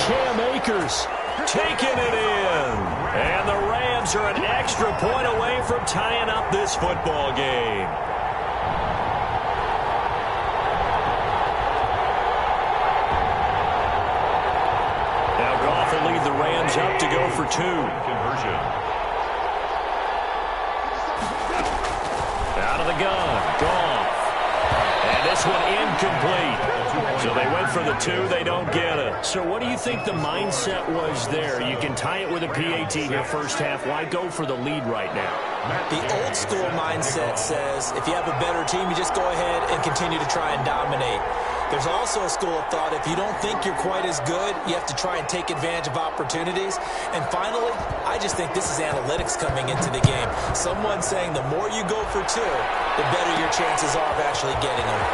Cam Akers taking it in. And the Rams are an extra point away from tying up this football game. Now Goff will lead the Rams up to go for 2. Conversion. Out of the gun, Goff. And this one incomplete. So they went for the 2, they don't get it. So what do you think the mindset was there? You can tie it with a PAT here first half. Why go for the lead right now? The old school mindset says if you have a better team, you just go ahead and continue to try and dominate. There's also a school of thought, if you don't think you're quite as good, you have to try and take advantage of opportunities. And finally, I just think this is analytics coming into the game. Someone saying the more you go for 2, the better your chances are of actually getting them.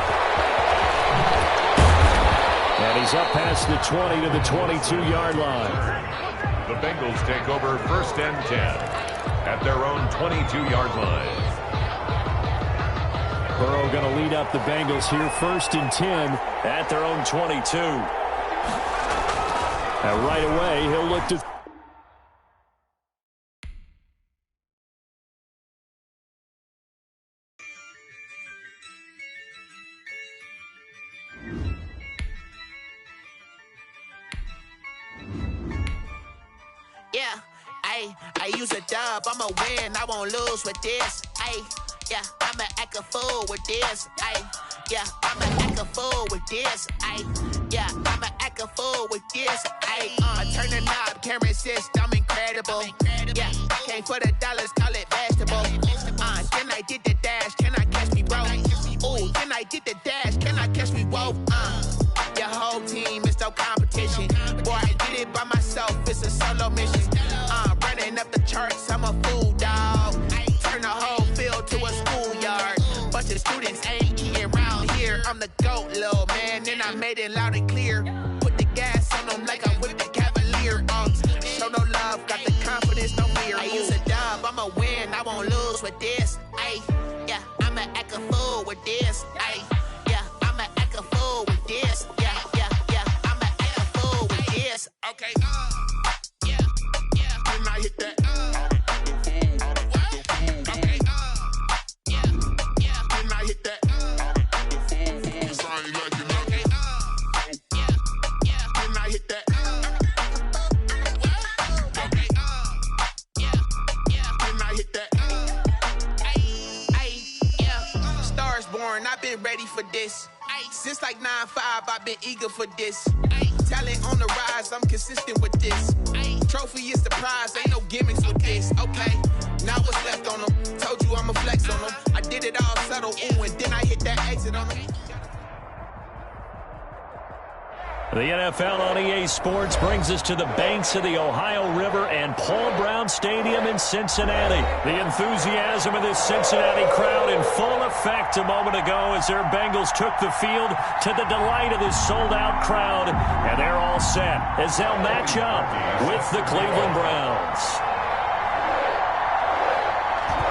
And he's up past the 20 to the 22-yard line. The Bengals take over first and 10 at their own 22-yard line. Burrow going to lead up the Bengals here first and 10 at their own 22. And right away, he'll look to... Yeah, I use a dub, I'ma win, I won't lose with this. Yeah, I'ma act a fool with this. Yeah, I'ma act a fool with this. Yeah, I'ma act a fool with this. I turn the knob, can't resist, I'm incredible. Yeah, came for the dollars, call it vegetable. Then I did the dash, can I catch me, bro? Ooh, Stello mission. Running up the charts, I'm a fool, dog. Turn the whole field to a schoolyard. Bunch of students ain't eating around here. I'm the GOAT, little man, and I made it loud and clear. Put the gas on them like I'm with the Cavalier. Show no love, got the confidence, no fear. I use a dub, I'ma win, I won't lose with this. Ay, yeah, I'ma act a fool with this. Ay, yeah, I'ma act a fool with this. Yeah, yeah, yeah, I'ma act a fool with this. Okay, yeah, yeah, when I hit that. Okay, yeah, yeah, when I hit that. I've been ready for this. Since like 9-5, I've been eager for this. Talent on the rise, I'm consistent with this. Trophy is the prize, ain't no gimmicks with this. Okay, now what's left on them? Told you I'ma flex on them. I did it all subtle, ooh, and then I hit that exit on them. The NFL on EA Sports brings us to the banks of the Ohio River and Paul Brown Stadium in Cincinnati. The enthusiasm of this Cincinnati crowd in full effect a moment ago as their Bengals took the field to the delight of this sold-out crowd. And they're all set as they'll match up with the Cleveland Browns.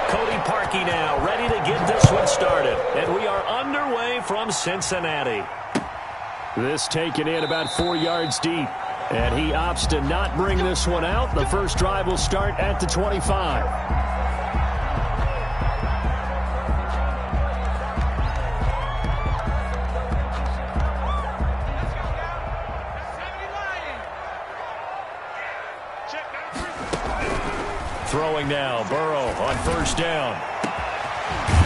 Cody Parkey now ready to get this one started. And we are underway from Cincinnati. This taken in about 4 yards deep. And he opts to not bring this one out. The first drive will start at the 25. Throwing now, Burrow on first down.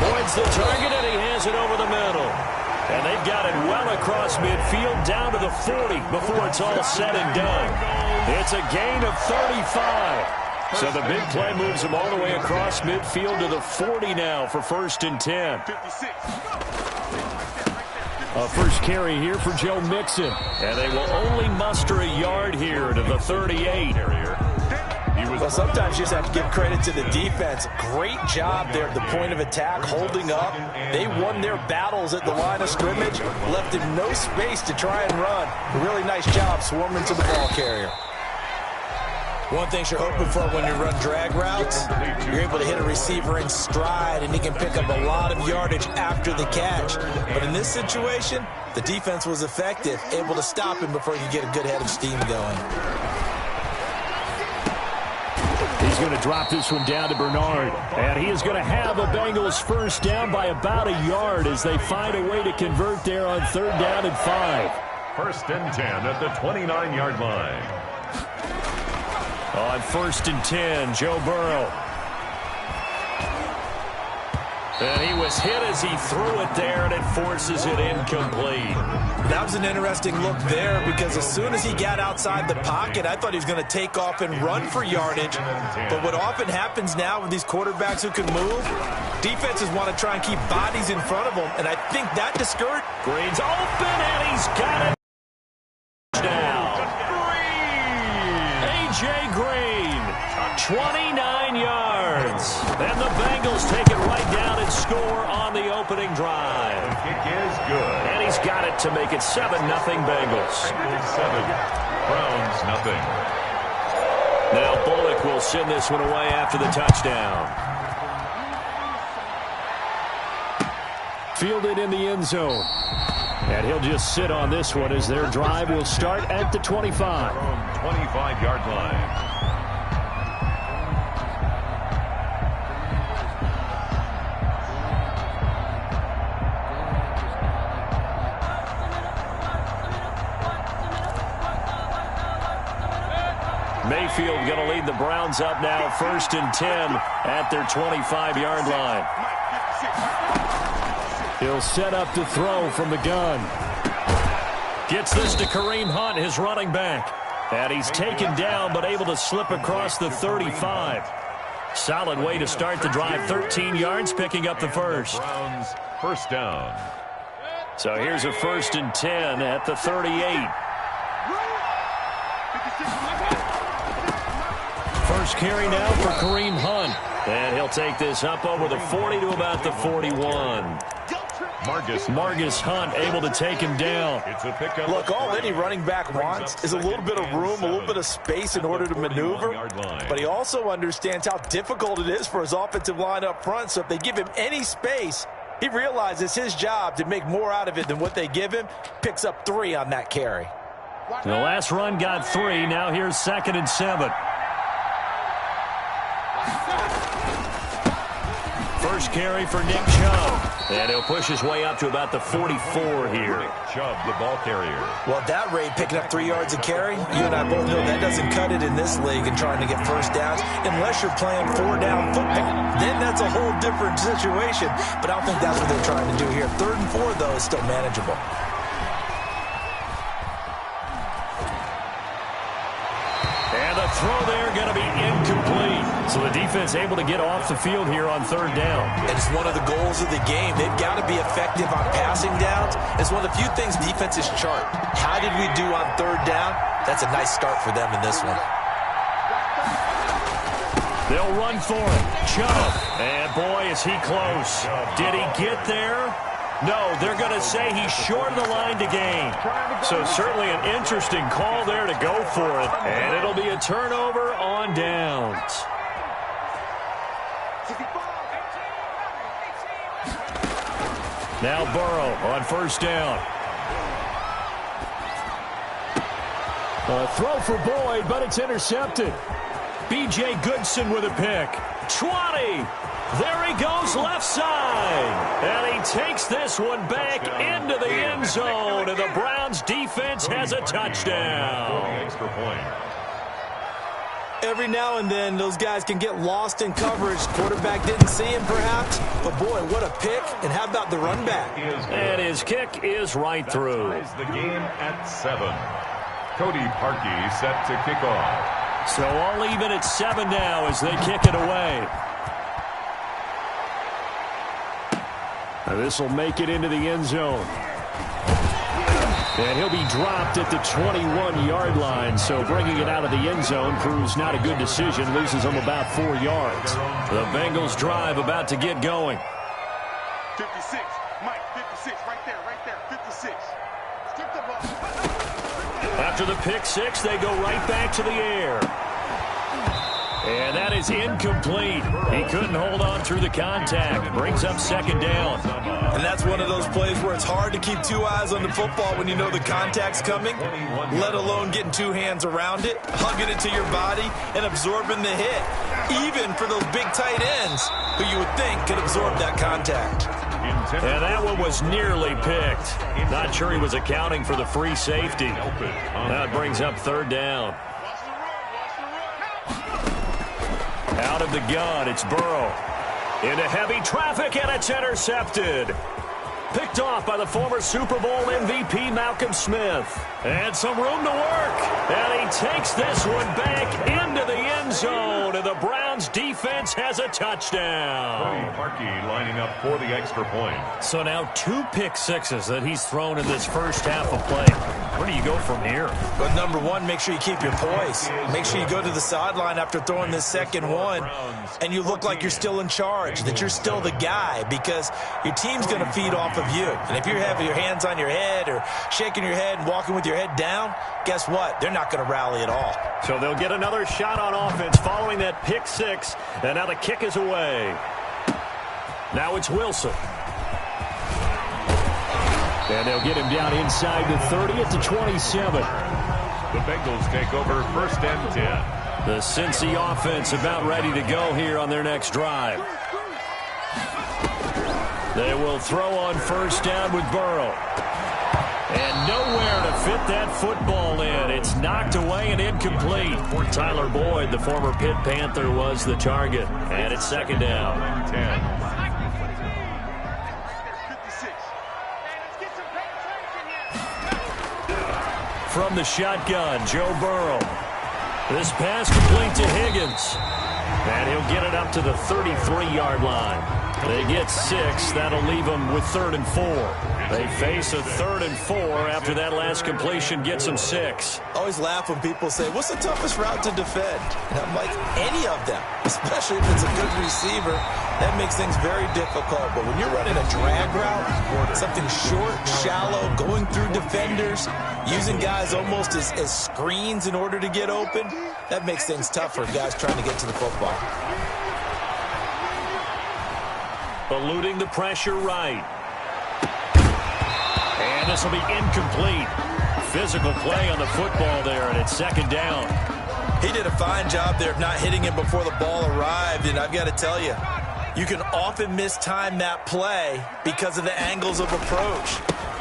Points the target, and he has it over the middle. And they've got it well across midfield, down to the 40 before it's all said and done. It's a gain of 35. So the big play moves them all the way across midfield to the 40 now for 1st and 10. A first carry here for Joe Mixon. And they will only muster a yard here to the 38. Well, sometimes you just have to give credit to the defense. Great job there at the point of attack, holding up. They won their battles at the line of scrimmage, left him no space to try and run. A really nice job swarming to the ball carrier. One thing you're hoping for when you run drag routes, you're able to hit a receiver in stride, and he can pick up a lot of yardage after the catch. But in this situation, the defense was effective, able to stop him before he could get a good head of steam going. He's going to drop this one down to Bernard. And he is going to have a Bengals first down by about a yard as they find a way to convert there on 3rd down and 5. 1st and 10 at the 29-yard line. On 1st and 10, Joe Burrow. And he was hit as he threw it there, and it forces it incomplete. That was an interesting look there because as soon as he got outside the pocket, I thought he was going to take off and run for yardage. But what often happens now with these quarterbacks who can move, defenses want to try and keep bodies in front of them, and I think that discouraged. Green's open, and he's got it. Now, A.J. Green, 29 yards. And the Bengals take it right down and score on the opening drive. The kick is good. And he's got it to make it 7-0 Bengals. 7, Browns nothing. Now Bullock will send this one away after the touchdown. Fielded in the end zone. And he'll just sit on this one as their drive will start at the 25. 25-yard line. Mayfield going to lead the Browns up now, 1st and 10 at their 25-yard line. He'll set up to throw from the gun. Gets this to Kareem Hunt, his running back. And he's taken down but able to slip across the 35. Solid way to start the drive, 13 yards, picking up the first. Browns first down. So here's a 1st and 10 at the 38. First carry now for Kareem Hunt. And he'll take this up over the 40 to about the 41. Margus Hunt able to take him down. Look, all any running back wants is a little bit of room, a little bit of space in order to maneuver. But he also understands how difficult it is for his offensive line up front. So if they give him any space, he realizes his job to make more out of it than what they give him. Picks up 3 on that carry. The last run got 3. Now here's 2nd and 7. First carry for Nick Chubb. And he'll push his way up to about the 44 here. Nick Chubb, the ball carrier. Well, at that rate, picking up 3 yards a carry, you and I both know that doesn't cut it in this league and trying to get first downs unless you're playing 4-down football. Then that's a whole different situation. But I don't think that's what they're trying to do here. 3rd and 4, though, is still manageable. And the throw there going to be incomplete. So the defense able to get off the field here on 3rd down. And it's one of the goals of the game. They've got to be effective on passing downs. It's one of the few things defenses chart. How did we do on 3rd down? That's a nice start for them in this one. They'll run for it. Chubb. And boy, is he close. Did he get there? No, they're going to say he's short of the line to gain. So certainly an interesting call there to go for it. And it'll be a turnover on downs. Now Burrow on 1st down. A throw for Boyd, but it's intercepted. B.J. Goodson with a pick. 20. There he goes left side. And he takes this one back into the end zone. And the Browns defense has a touchdown. Extra point. Every now and then, those guys can get lost in coverage. Quarterback didn't see him, perhaps. But, boy, what a pick. And how about the run back? And his kick is right through. The game at 7. Cody Parkey set to kick off. So all even at 7 now as they kick it away. This will make it into the end zone. And he'll be dropped at the 21-yard line. So bringing it out of the end zone proves not a good decision. Loses him about 4 yards. The Bengals drive about to get going. 56. Mike, 56. Right there. 56. Skip the ball. After the pick 6, they go right back to the air. And that is incomplete. He couldn't hold on through the contact. Brings up 2nd down. And that's one of those plays where it's hard to keep 2 eyes on the football when you know the contact's coming, let alone getting 2 hands around it, hugging it to your body, and absorbing the hit. Even for those big tight ends who you would think could absorb that contact. And that one was nearly picked. Not sure he was accounting for the free safety. That brings up 3rd down. Out of the gun, it's Burrow. Into heavy traffic, and it's intercepted. Picked off by the former Super Bowl MVP Malcolm Smith. And some room to work. And he takes this one back into the end zone. And the Browns defense has a touchdown. Parkey lining up for the extra point. So now 2 pick sixes that he's thrown in this first half of play. Where do you go from here? But number 1, make sure you keep your poise. Make sure you go to the sideline after throwing this second one, and you look like you're still in charge, that you're still the guy, because your team's going to feed off of you. And if you're having your hands on your head or shaking your head and walking with your head down, guess what? They're not going to rally at all. So they'll get another shot on offense following that pick 6, and now the kick is away. Now it's Wilson. And they'll get him down inside the 30 at the 27. The Bengals take over 1st and 10. The Cincy offense about ready to go here on their next drive. They will throw on 1st down with Burrow. And nowhere to fit that football in. It's knocked away and incomplete. Tyler Boyd, the former Pitt Panther, was the target. And it's 2nd down. 10. From the shotgun, Joe Burrow. This pass complete to Higgins. And he'll get it up to the 33-yard line. They get 6. That'll leave them with 3rd and 4. They face a 3rd and 4 after that last completion gets them 6. I always laugh when people say, what's the toughest route to defend? And I'm like, any of them, especially if it's a good receiver. That makes things very difficult. But when you're running a drag route, something short, shallow, going through defenders, using guys almost as screens in order to get open, that makes things tough for guys trying to get to the football. Eluding the pressure right. And this will be incomplete. Physical play on the football there, and it's 2nd down. He did a fine job there of not hitting him before the ball arrived, and I've got to tell you, you can often mistime that play because of the angles of approach.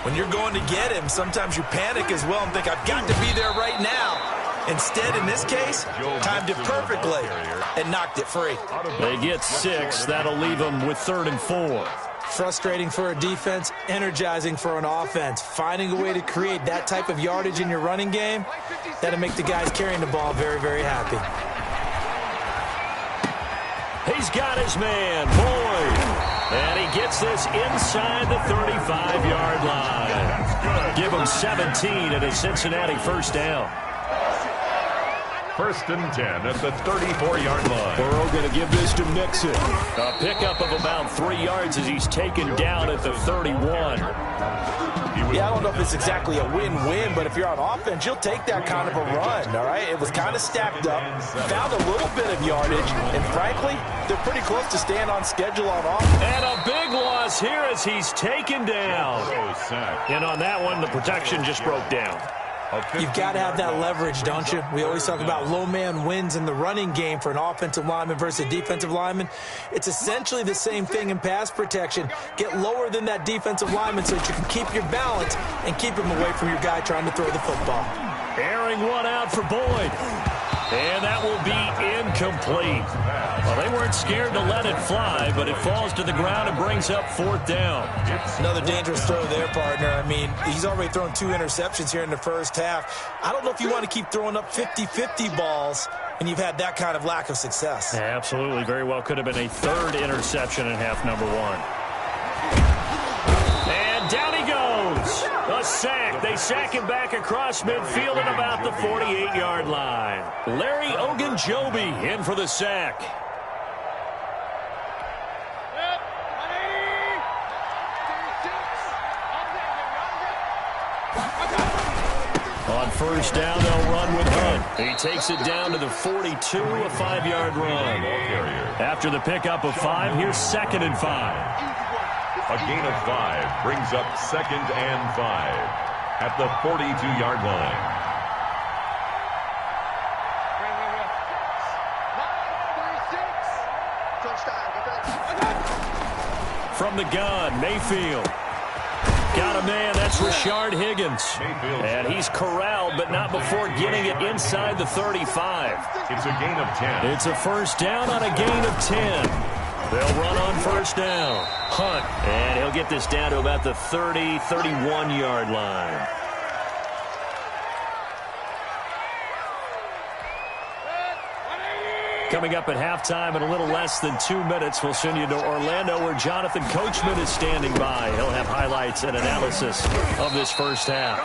When you're going to get him, sometimes you panic as well and think, I've got to be there right now. Instead, in this case, timed it perfectly and knocked it free. They get 6. That'll leave them with 3rd and 4. Frustrating for a defense, energizing for an offense. Finding a way to create that type of yardage in your running game, that'll make the guys carrying the ball very, very happy. He's got his man, Boyd. And he gets this inside the 35-yard line. Give him 17 at a Cincinnati 1st down. 1st and 10 at the 34-yard line. Burrow going to give this to Mixon. A pickup of about 3 yards as he's taken down at the 31. Yeah, I don't know if it's exactly a win-win, but if you're on offense, you'll take that kind of a run, all right? It was kind of stacked up, found a little bit of yardage, and frankly, they're pretty close to staying on schedule on offense. And a big loss here as he's taken down. And on that one, the protection just broke down. You've got to have that leverage, don't you? We always talk about low man wins in the running game for an offensive lineman versus a defensive lineman. It's essentially the same thing in pass protection. Get lower than that defensive lineman so that you can keep your balance and keep him away from your guy trying to throw the football. Airing one out for Boyd. And that will be incomplete. Well, they weren't scared to let it fly, but it falls to the ground and brings up 4th down. Another dangerous throw there, partner. I mean, he's already thrown 2 interceptions here in the first half. I don't know if you want to keep throwing up 50-50 balls when you've had that kind of lack of success. Yeah, absolutely. Very well could have been a 3rd interception in half number 1. And down he goes. A sack. They sack him back across midfield at about the 48-yard line. Larry Ogunjobi in for the sack. On 1st down, they'll run with Hunt. He takes it down to the 42, a 5-yard run. After the pickup of 5, here's 2nd and 5. A gain of 5 brings up 2nd and 5 at the 42-yard line. From the gun, Mayfield. Got a man, that's Rashard Higgins. And he's corralled, but not before getting it inside the 35. It's a gain of 10. It's a 1st down on a gain of 10. They'll run on 1st down. Hunt, and he'll get this down to about the 30, 31-yard line. Coming up at halftime in a little less than 2 minutes, we'll send you to Orlando where Jonathan Coachman is standing by. He'll have highlights and analysis of this first half.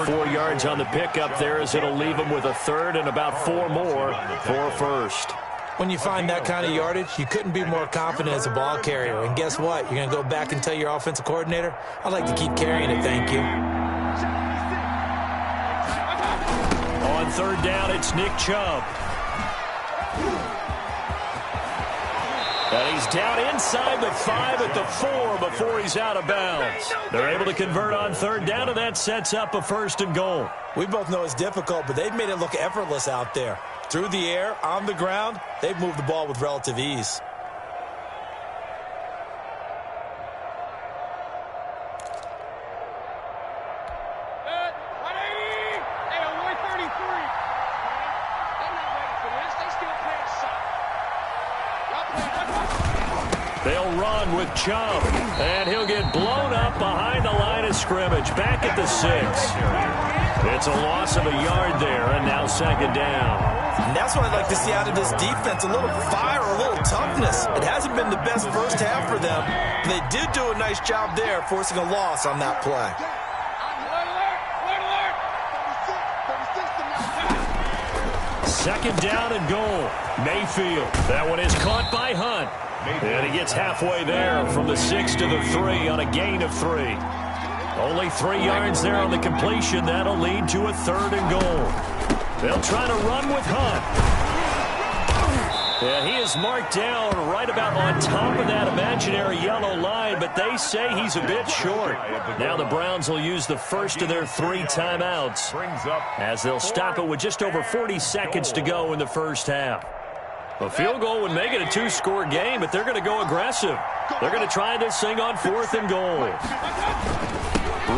4 yards on the pickup there as it'll leave him with a 3rd and about 4 more for a 1st. When you find that kind of yardage, you couldn't be more confident as a ball carrier. And guess what? You're going to go back and tell your offensive coordinator, I'd like to keep carrying it, thank you. On 3rd down, it's Nick Chubb. And he's down inside the 5 at the 4 before he's out of bounds. They're able to convert on 3rd down, and that sets up a 1st and goal. We both know it's difficult, but they've made it look effortless out there. Through the air, on the ground, they've moved the ball with relative ease. They'll run with Chubb, and he'll get blown up behind the line of scrimmage, back at the 6. It's a loss of a yard there, and now second down. And that's what I'd like to see out of this defense, a little fire, a little toughness. It hasn't been the best first half for them. They did do a nice job there, forcing a loss on that play. Second down and goal. Mayfield. That one is caught by Hunt. And he gets halfway there from the 6 to the 3 on a gain of 3. Only 3 yards there on the completion. That'll lead to a 3rd and goal. They'll try to run with Hunt. Yeah, he is marked down right about on top of that imaginary yellow line, but they say he's a bit short. Now the Browns will use the first of their 3 timeouts as they'll stop it with just over 40 seconds to go in the first half. A field goal would make it a 2-score game, but they're going to go aggressive. They're going to try this thing on 4th and goal.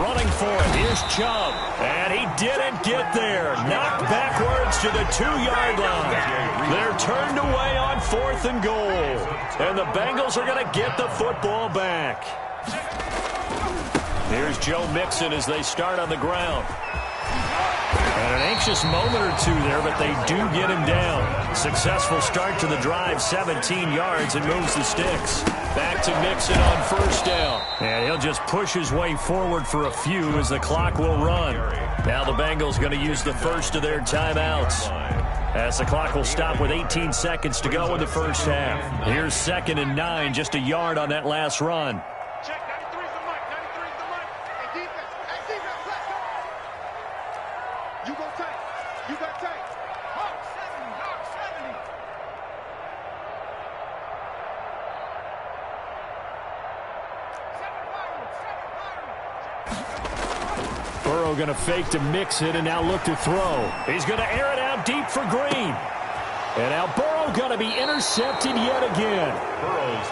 Running for it. Here's Chubb. And he didn't get there. Knocked backwards to the 2-yard line. They're turned away on 4th and goal. And the Bengals are going to get the football back. Here's Joe Mixon as they start on the ground. And an anxious moment or two there, but they do get him down. Successful start to the drive, 17 yards, and moves the sticks. Back to Mixon on first down. And he'll just push his way forward for a few as the clock will run. Now the Bengals going to use the first of their timeouts, as the clock will stop with 18 seconds to go in the first half. Here's 2nd and 9, just a yard on that last run. Check, 93's the mic, 93's the mic. Hey, defense, let's go. You go tight, you got tight. Hawk 70. Burrow going to fake to mix it and now look to throw. He's going to air it out deep for Green. And now Burrow going to be intercepted yet again.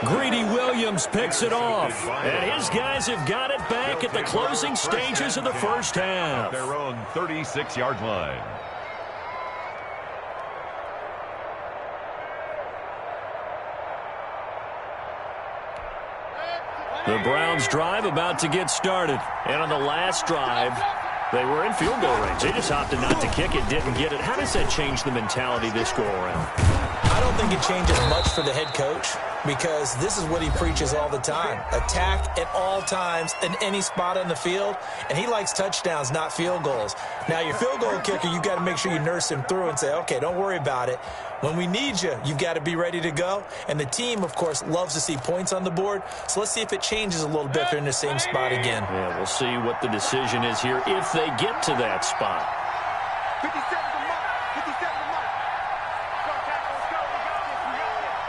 Greedy Williams picks it off. And his guys have got it back at the closing stages of the first half. Their own 36-yard line. The Browns drive about to get started. And on the last drive, they were in field goal range. They just opted not to kick it, didn't get it. How does that change the mentality this go around? I don't think it changes much for the head coach, because this is what he preaches all the time. Attack at all times in any spot on the field, and he likes touchdowns, not field goals. Now, your field goal kicker, you got to make sure you nurse him through and say, okay, don't worry about it. When we need you, you've got to be ready to go. And the team, of course, loves to see points on the board. So let's see if it changes a little bit if they're in the same spot again. Yeah, we'll see what the decision is here if they get to that spot. 57 to mark. 57 to mark. Let's go, Tackle. Let's go. We got this.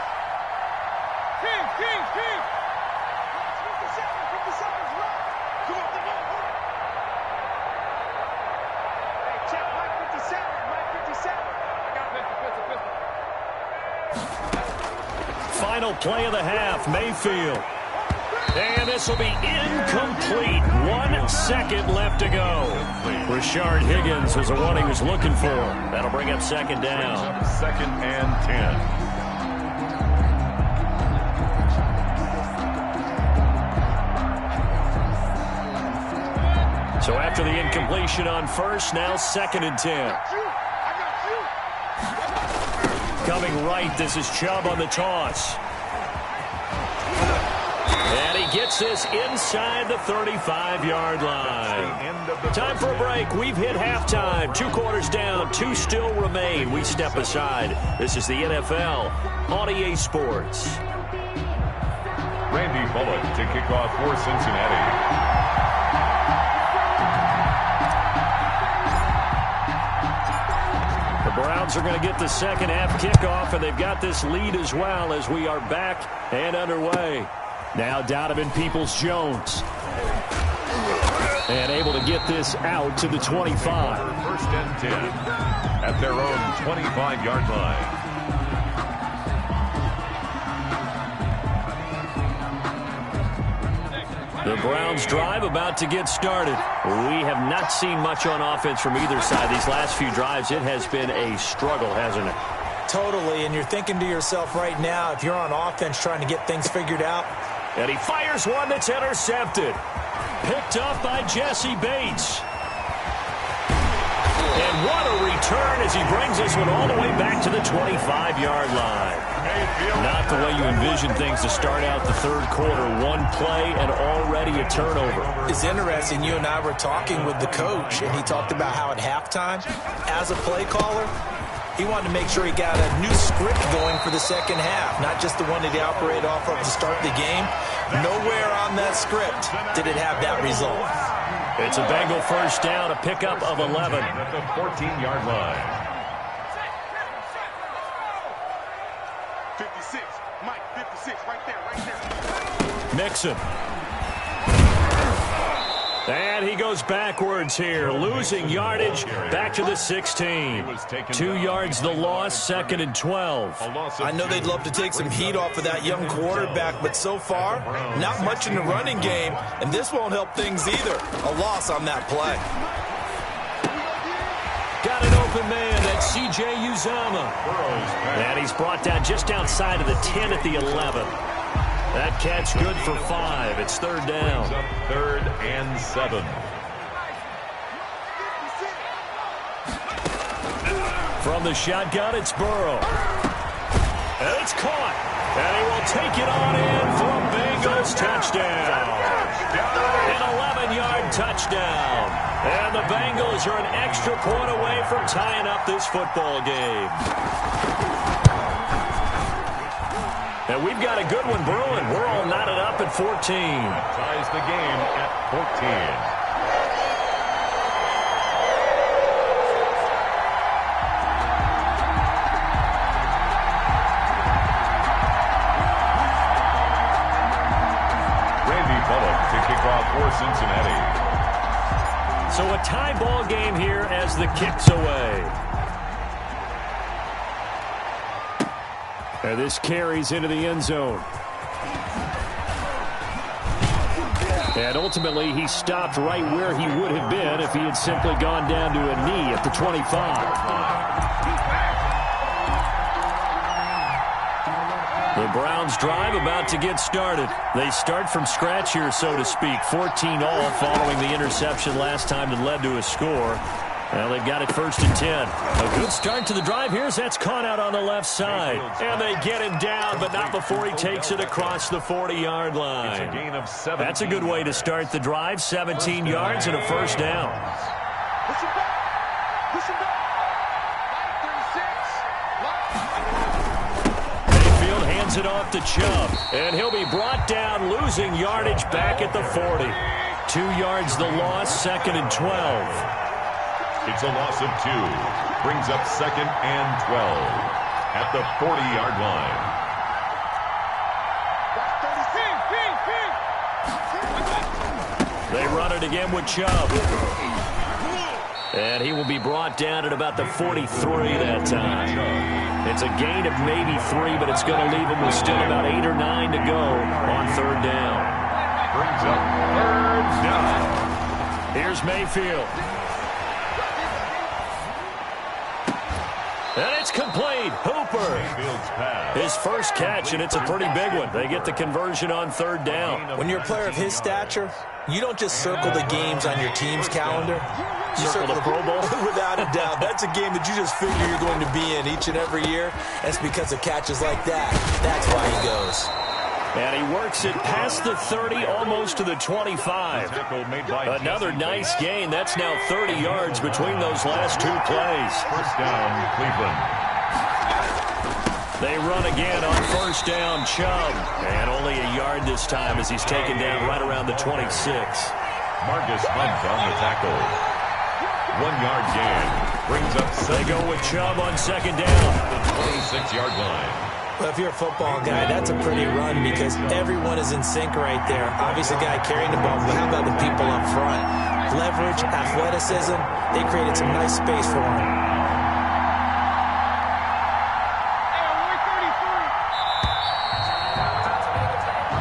We got this. King. 50 seconds left. Come on, come on. Hey, check. Mike 57. I got pistol. Final play of the half, Mayfield. And this will be incomplete. 1 second left to go. Rashard Higgins was the one he was looking for. That'll bring up second down. 2nd and 10. So after the incompletion on first, now 2nd and 10. Coming right, this is Chubb on the toss. And he gets this inside the 35-yard line. Time for a break. We've hit halftime. 2 quarters down, 2 still remain. We step aside. This is the NFL on EA Sports. Randy Bullock to kick off for Cincinnati. The Browns are going to get the second half kickoff, and they've got this lead as well as we are back and underway. Now Donovan Peoples-Jones. And able to get this out to the 25. 1st and 10 at their own 25-yard line. The Browns drive about to get started. We have not seen much on offense from either side. These last few drives, it has been a struggle, hasn't it? Totally, and you're thinking to yourself right now, if you're on offense trying to get things figured out. And he fires one that's intercepted. Picked up by Jesse Bates. And what a return as he brings this one all the way back to the 25-yard line. Not the way you envision things to start out the third quarter. One play and already a turnover. It's interesting. You and I were talking with the coach, and he talked about how at halftime, as a play caller, he wanted to make sure he got a new script going for the second half, not just the one that he operated off of to start the game. Nowhere on that script did it have that result. It's a Bengal first down, a pickup of 11. At the 14-yard line. 56. Mike, 56. Right there. Mixon. And he goes backwards here, losing yardage back to the 16. 2 yards the loss, 2nd and 12. I know they'd love to take some heat off of that young quarterback, but so far, not much in the running game, and this won't help things either. A loss on that play. Got an open man, that's C.J. Uzomah. And he's brought down just outside of the 10 at the 11. That catch good for 5. It's third down. 3rd and 7. From the shotgun, it's Burrow. And it's caught. And he will take it on in for a Bengals touchdown. An 11-yard touchdown. And the Bengals are an extra point away from tying up this football game. And we've got a good one brewing. We're all knotted up at 14. Ties the game at 14. Randy Bullock to kick off for Cincinnati. So a tie ball game here as the kick's away. And this carries into the end zone. And ultimately, he stopped right where he would have been if he had simply gone down to a knee at the 25. The Browns drive about to get started. They start from scratch here, so to speak. 14 all following the interception last time that led to a score. Well, they've got it 1st and 10. A good start to the drive here as that's caught out on the left side. And they get him down, but not before he takes it across the 40-yard line. It's a gain of 17. That's a good way to start the drive. 17 yards and a first down. Push him back. Push him back. 36. Mayfield hands it off to Chubb. And he'll be brought down, losing yardage back at the 40. 2 yards the loss, 2nd and 12. It's a loss of 2. Brings up 2nd and 12 at the 40-yard line. They run it again with Chubb. And he will be brought down at about the 43 that time. It's a gain of maybe 3, but it's going to leave him with still about 8 or 9 to go on 3rd down. Brings up 3rd down. Here's Mayfield. And it's complete. Hooper. His first catch, and it's a pretty big one. They get the conversion on 3rd down. When you're a player of his stature, you don't just circle the games on your team's calendar. You circle the Pro Bowl. Without a doubt. That's a game that you just figure you're going to be in each and every year. That's because of catches like that. That's why he goes. And he works it past the 30, almost to the 25. Another nice gain. That's now 30 yards between those last 2 plays. First down, Cleveland. They run again on 1st down, Chubb. And only a yard this time as he's taken down right around the 26. Marcus Hunt on the tackle. 1 yard gain. Brings up 7. They go with Chubb on 2nd down. The 26-yard line. Well, if you're a football guy, that's a pretty run because everyone is in sync right there. Obviously, the guy carrying the ball, but how about the people up front? Leverage, athleticism, they created some nice space for him.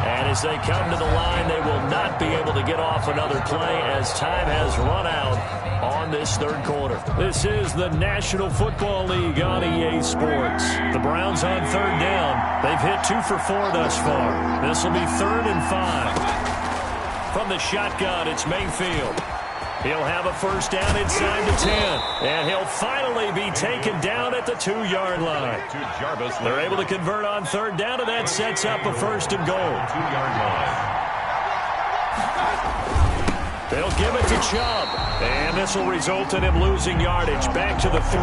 And as they come to the line, they will not be able to get off another play as time has run out on this 3rd quarter. This is the National Football League on EA Sports. The Browns on 3rd down. They've hit 2 for 4 thus far. This will be 3rd and 5. From the shotgun, it's Mayfield. He'll have a first down inside the 10. And he'll finally be taken down at the 2-yard line. They're able to convert on third down, and that sets up a first and goal. 2-yard line. They'll give it to Chubb. And this will result in him losing yardage back to the 3.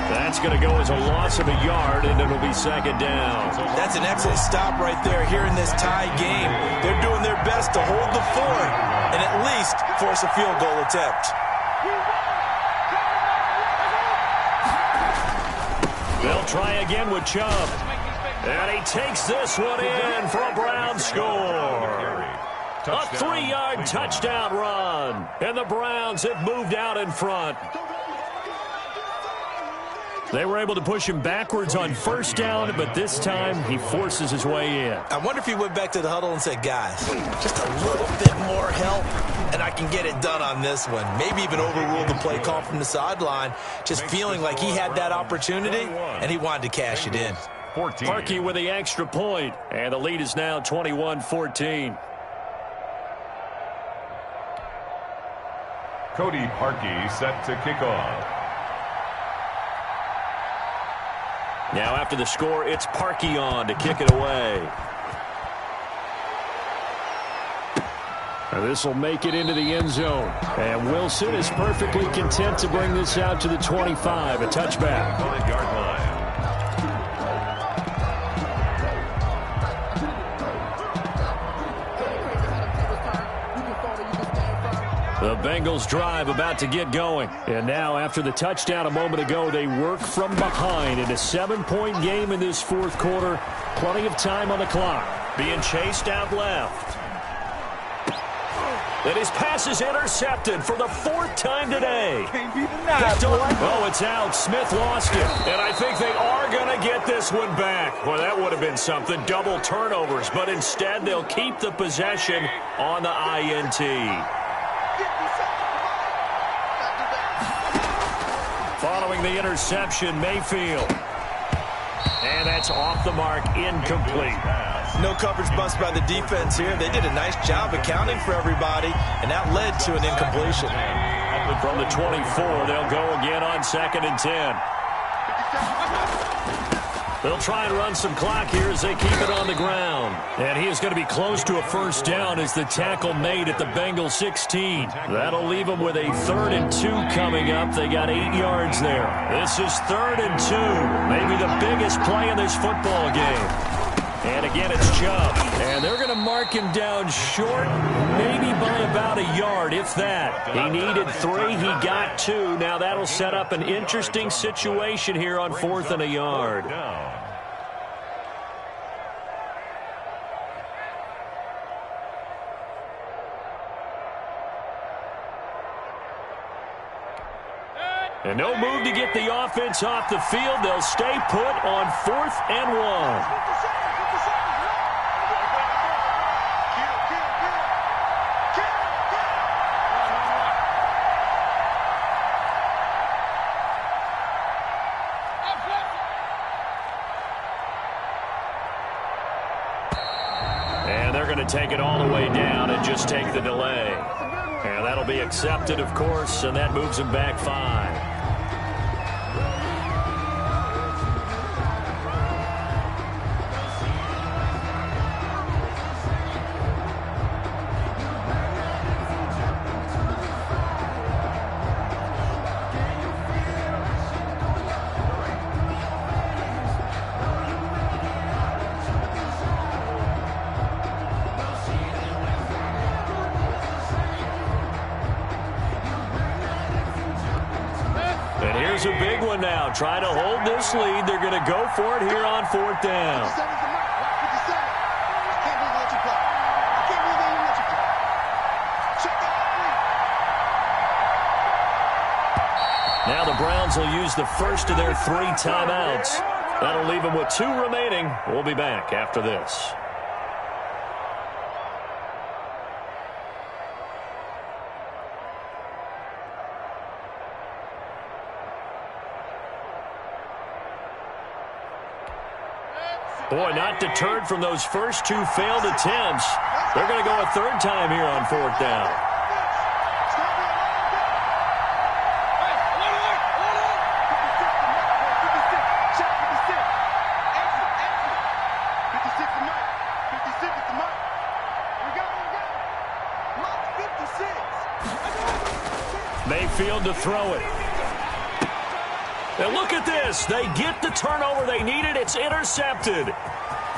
That's going to go as a loss of a yard, and it'll be second down. That's an excellent stop right there here in this tie game. They're doing their best to hold the fort and at least force a field goal attempt. They'll try again with Chubb. And he takes this one in for a Brown score. A 3-yard touchdown run. And the Browns have moved out in front. They were able to push him backwards on first down, but this time he forces his way in. I wonder if he went back to the huddle and said, guys, just a little bit more help, and I can get it done on this one. Maybe even overrule the play call from the sideline, just feeling like he had that opportunity, and he wanted to cash it in. Parkey with the extra point, and the lead is now 21-14. Cody Parkey set to kick off. Now after the score, it's Parkey on to kick it away. And this will make it into the end zone. And Wilson is perfectly content to bring this out to the 25, a touchback. 5-yard line. The Bengals drive about to get going. And now after the touchdown a moment ago, they work from behind in a 7-point game in this fourth quarter. Plenty of time on the clock. Being chased out left. And his pass is intercepted for the 4th time today. Oh, it's out. Smith lost it. And I think they are going to get this one back. Well, that would have been something. Double turnovers. But instead, they'll keep the possession on the INT. Following the interception, Mayfield. And that's off the mark, incomplete. No coverage bust by the defense here. They did a nice job accounting for everybody, and that led to an incompletion. From the 24, they'll go again on 2nd and 10. They'll try and run some clock here as they keep it on the ground. And he is going to be close to a first down as the tackle made at the Bengals 16. That'll leave them with a 3rd and 2 coming up. They got 8 yards there. This is 3rd and 2. Maybe the biggest play in this football game. And again, it's Chubb. And they're going to mark him down short, maybe by about a yard, if that. He needed 3. He got 2. Now that'll set up an interesting situation here on 4th and a yard. And no move to get the offense off the field. They'll stay put on 4th and 1. And they're going to take it all the way down and just take the delay. And that'll be accepted, of course, and that moves him back 5. A big one now. Trying to hold this lead. They're going to go for it here on 4th down. Now the Browns will use the first of their 3 timeouts. That'll leave them with 2 remaining. We'll be back after this. Boy, not deterred from those first 2 failed attempts. They're going to go a 3rd time here on 4th down. Mayfield to throw it. And look at this. They get the turnover they needed. It's intercepted.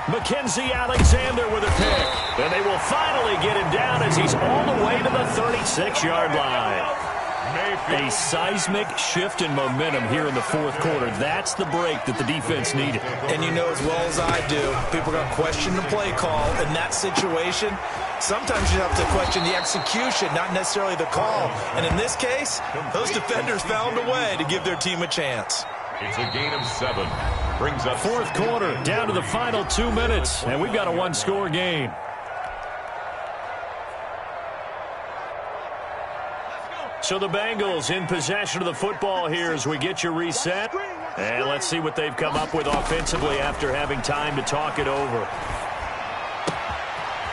Mackenzie Alexander with a pick. And they will finally get him down as he's all the way to the 36-yard line. A seismic shift in momentum here in the fourth quarter. That's the break that the defense needed. And you know as well as I do, people are going to question the play call in that situation. Sometimes you have to question the execution, not necessarily the call. And in this case, those defenders found a way to give their team a chance. It's a gain of 7. Brings up fourth quarter, down to the final 2 minutes, and we've got a one-score game. So the Bengals in possession of the football here as we get you reset. And let's see what they've come up with offensively after having time to talk it over.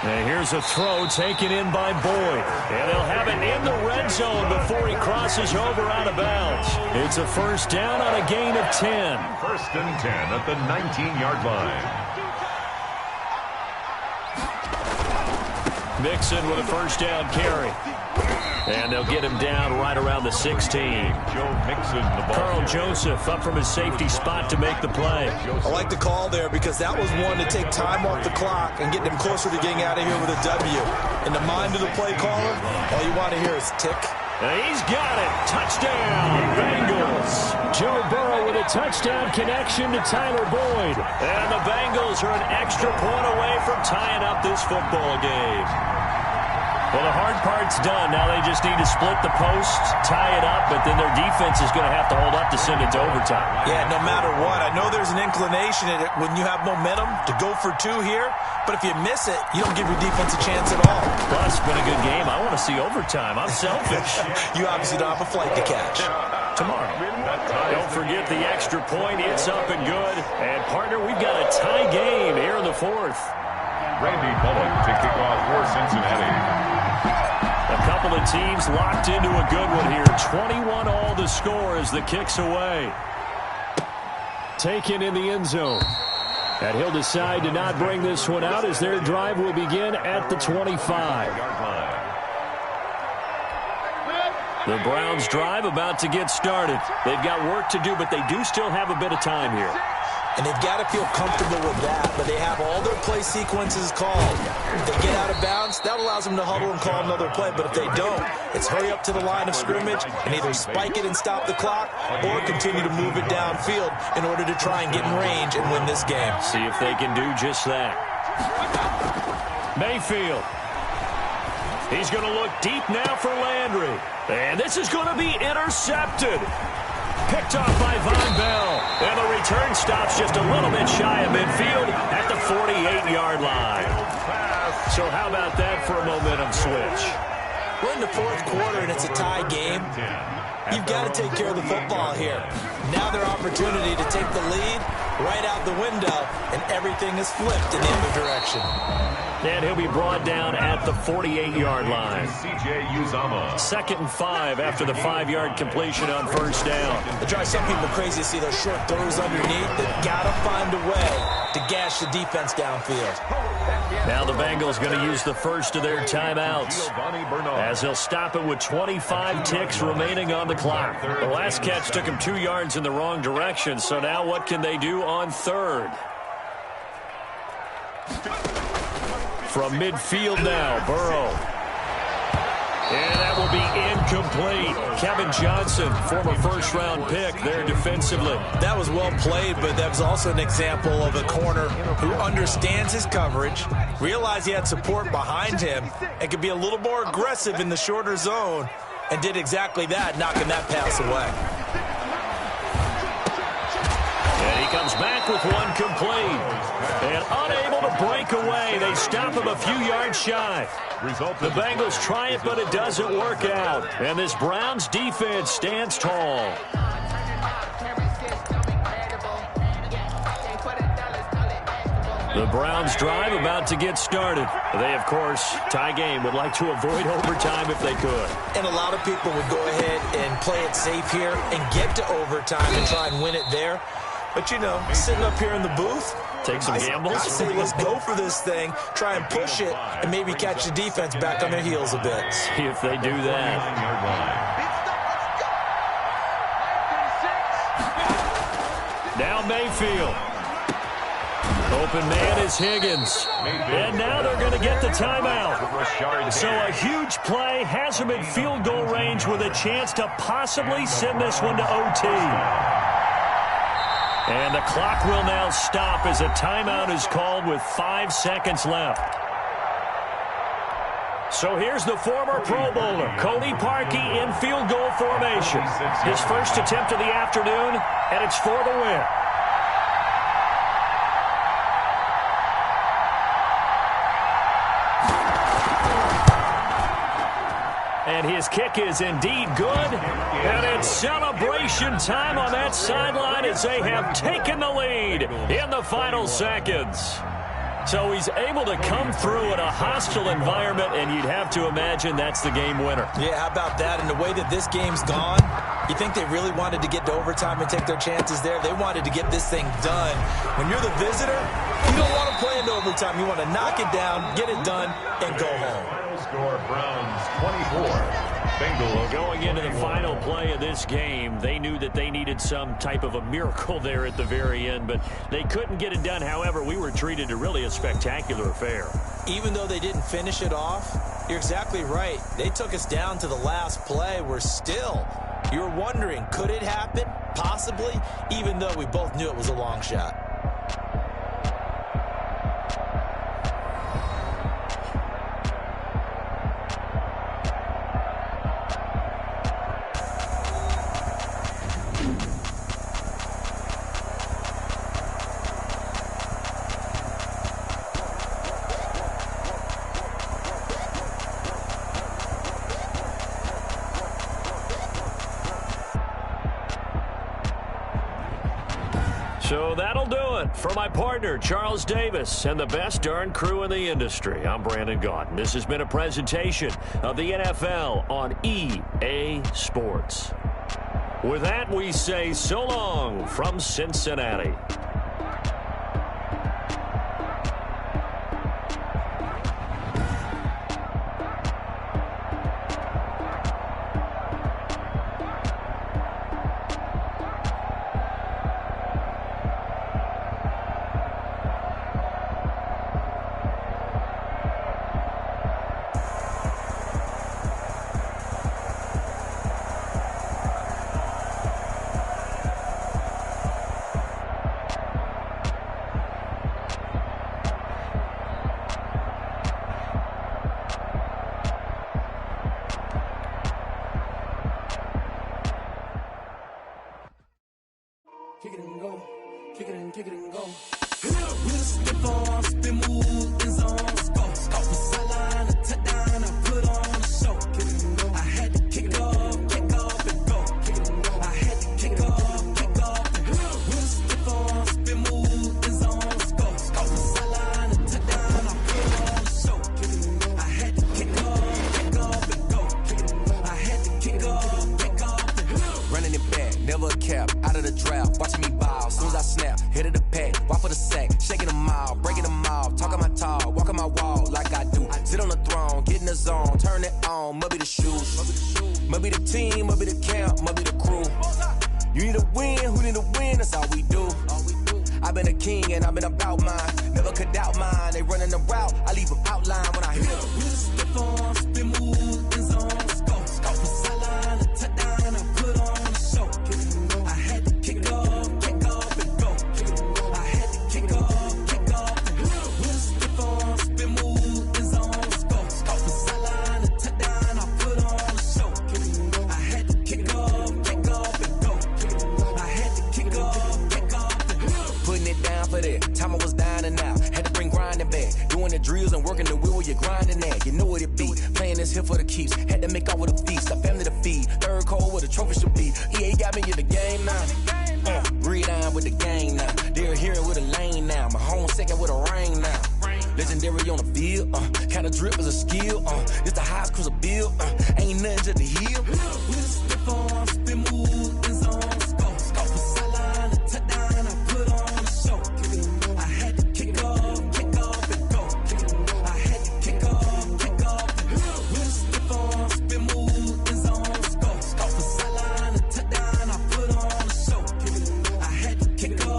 And here's a throw taken in by Boyd. And they'll have it in the red zone before he crosses over out of bounds. It's a first down on a gain of 10. First and 10 at the 19-yard line. Mixon with a first down carry. And they'll get him down right around the 16. Joe Mixon, the ball. Carl Joseph up from his safety spot to make the play. I like the call there because that was one to take time off the clock and get them closer to getting out of here with a W. In the mind of the play caller, all you want to hear is tick. And he's got it. Touchdown, Bengals. Joe Burrow with a touchdown connection to Tyler Boyd. And the Bengals are an extra point away from tying up this football game. Well, the hard part's done. Now they just need to split the post, tie it up, but then their defense is going to have to hold up to send it to overtime. Yeah, no matter what. I know there's an inclination in it when you have momentum to go for 2 here, but if you miss it, you don't give your defense a chance at all. Plus, it's been a good game. I want to see overtime. I'm selfish. You obviously don't have a flight to catch. Tomorrow. Don't forget the extra point. It's up and good. And, partner, we've got a tie game here in the fourth. Randy Bullock to kick off for Cincinnati. A couple of teams locked into a good one here. 21 all the score as the kick's away. Taken in the end zone. And he'll decide to not bring this one out as their drive will begin at the 25. The Browns' drive about to get started. They've got work to do, but they do still have a bit of time here. And they've got to feel comfortable with that, but they have all their play sequences called. If they get out of bounds, that allows them to huddle and call another play, but if they don't, it's hurry up to the line of scrimmage and either spike it and stop the clock or continue to move it downfield in order to try and get in range and win this game. See if they can do just that. Mayfield. He's going to look deep now for Landry. And this is going to be intercepted. Picked off by Von Bell. And the return stops just a little bit shy of midfield at the 48-yard line. So how about that for a momentum switch? We're in the fourth quarter and it's a tie game. You've got to take care of the football here. Now their opportunity to take the lead right out the window, and everything is flipped in the other direction. And he'll be brought down at the 48-yard line. C.J. Uzomah. 2nd and 5 after the 5-yard completion on first down. It drives some people crazy to see those short throws underneath. They've got to find a way to gash the defense downfield. Now the Bengals going to use the first of their timeouts as they'll stop it with 25 ticks remaining on the clock. The last catch took him 2 yards in the wrong direction, so now what can they do on third? From midfield now, Burrow. And that will be incomplete. Kevin Johnson, former first-round pick there defensively. That was well played, but that was also an example of a corner who understands his coverage, realized he had support behind him, and could be a little more aggressive in the shorter zone, and did exactly that, knocking that pass away. And he comes back with one complete. And unable to break away. They stop him a few yards shy. The Bengals try it, but it doesn't work out. And this Browns defense stands tall. The Browns drive about to get started. They, of course, tie game, would like to avoid overtime if they could. And a lot of people would go ahead and play it safe here and get to overtime and try and win it there. But, you know, sitting up here in the booth, take some gambles. I say let's go for this thing, try and push it, and maybe catch the defense back on their heels a bit. See if they do that. Now Mayfield. Open man is Higgins. And now they're going to get the timeout. So a huge play has them in field goal range with a chance to possibly send this one to OT. And the clock will now stop as a timeout is called with 5 seconds left. So here's the former Pro Bowler, Cody Parkey, in field goal formation. His first attempt of the afternoon, and it's for the win. And his kick is indeed good. And it's celebration time on that sideline as they have taken the lead in the final seconds. So he's able to come through in a hostile environment, and you'd have to imagine that's the game winner. Yeah, how about that? And the way that this game's gone, you think they really wanted to get to overtime and take their chances there? They wanted to get this thing done. When you're the visitor, you don't want to play into overtime. You want to knock it down, get it done, and go home. Final score, Browns 24. Bengals. Going into the final play of this game, they knew that they needed some type of a miracle there at the very end, but they couldn't get it done. However, we were treated to really a spectacular affair. Even though they didn't finish it off, you're exactly right. They took us down to the last play. You were wondering, could it happen? Possibly, even though we both knew it was a long shot. So that'll do it for my partner, Charles Davis, and the best darn crew in the industry. I'm Brandon Gaudin. This has been a presentation of the NFL on EA Sports. With that, we say so long from Cincinnati. Kick it and go. Kick it and kick it and go. With a stiff arm, spin move, in zone, score. Off the sideline, a touchdown, I put on a show. Kick it and go. I had to kick off and go. Kick it and go. I had to kick off and go. With a stiff arm, spin move, in zone, score. Off the sideline, a touchdown, I put on a show. Kick it and go. I had to kick off and go. Kick it and go. I had to kick off and go. Running it back, never a cap, out of the draft, watching me ball, soon as I snap, hit of the pack, walk for the sack, shaking them out, breaking them out, talking my talk, walking my wall like I do, sit on the throne, get in the zone, turn it on, must be the shoes, must be the team, must be the camp, must be the crew, you need to win, who need to win, that's all we do, I've been a king and I've been about mine, never could doubt mine, they running the route, I leave them outline when I hit them. With a stiff arm, spin move, in zone, score. Off the sideline, a touchdown, I put on a show. Kick it and go. I had to kick off and go. Kick it and go. I had to kick off and go. With a stiff arm, spin move, in zone, score. Off the sideline, a touchdown, I put on a show. Kick it and go. I had to kick off and go. Kick it and go. I had to kick off and go. Putting it down for that, time I was down and out, had to bring grinding back, doing the drills and working the wheel where you're grinding at, you know what it be, playing this here for the keeps, had to make off with a feast, a family to feed, third cold where the trophy should be, EA got me in the game now, breathe down with the game now, they're here with a lane now, my home second with a rain now, legendary on the field, kinda drip is a skill, it's the highest cruiser bill, ain't nothing to the heel. With a stiff arm, spin move, in zone, score. Off the sideline, a touchdown, I put on a show. Kick it and go. I had to kick off and go. Kick it and go. I had to kick off and go. With a stiff arm, spin move, in zone, score. Off the sideline, a touchdown, I put on a show. Kick it and go. I had to kick off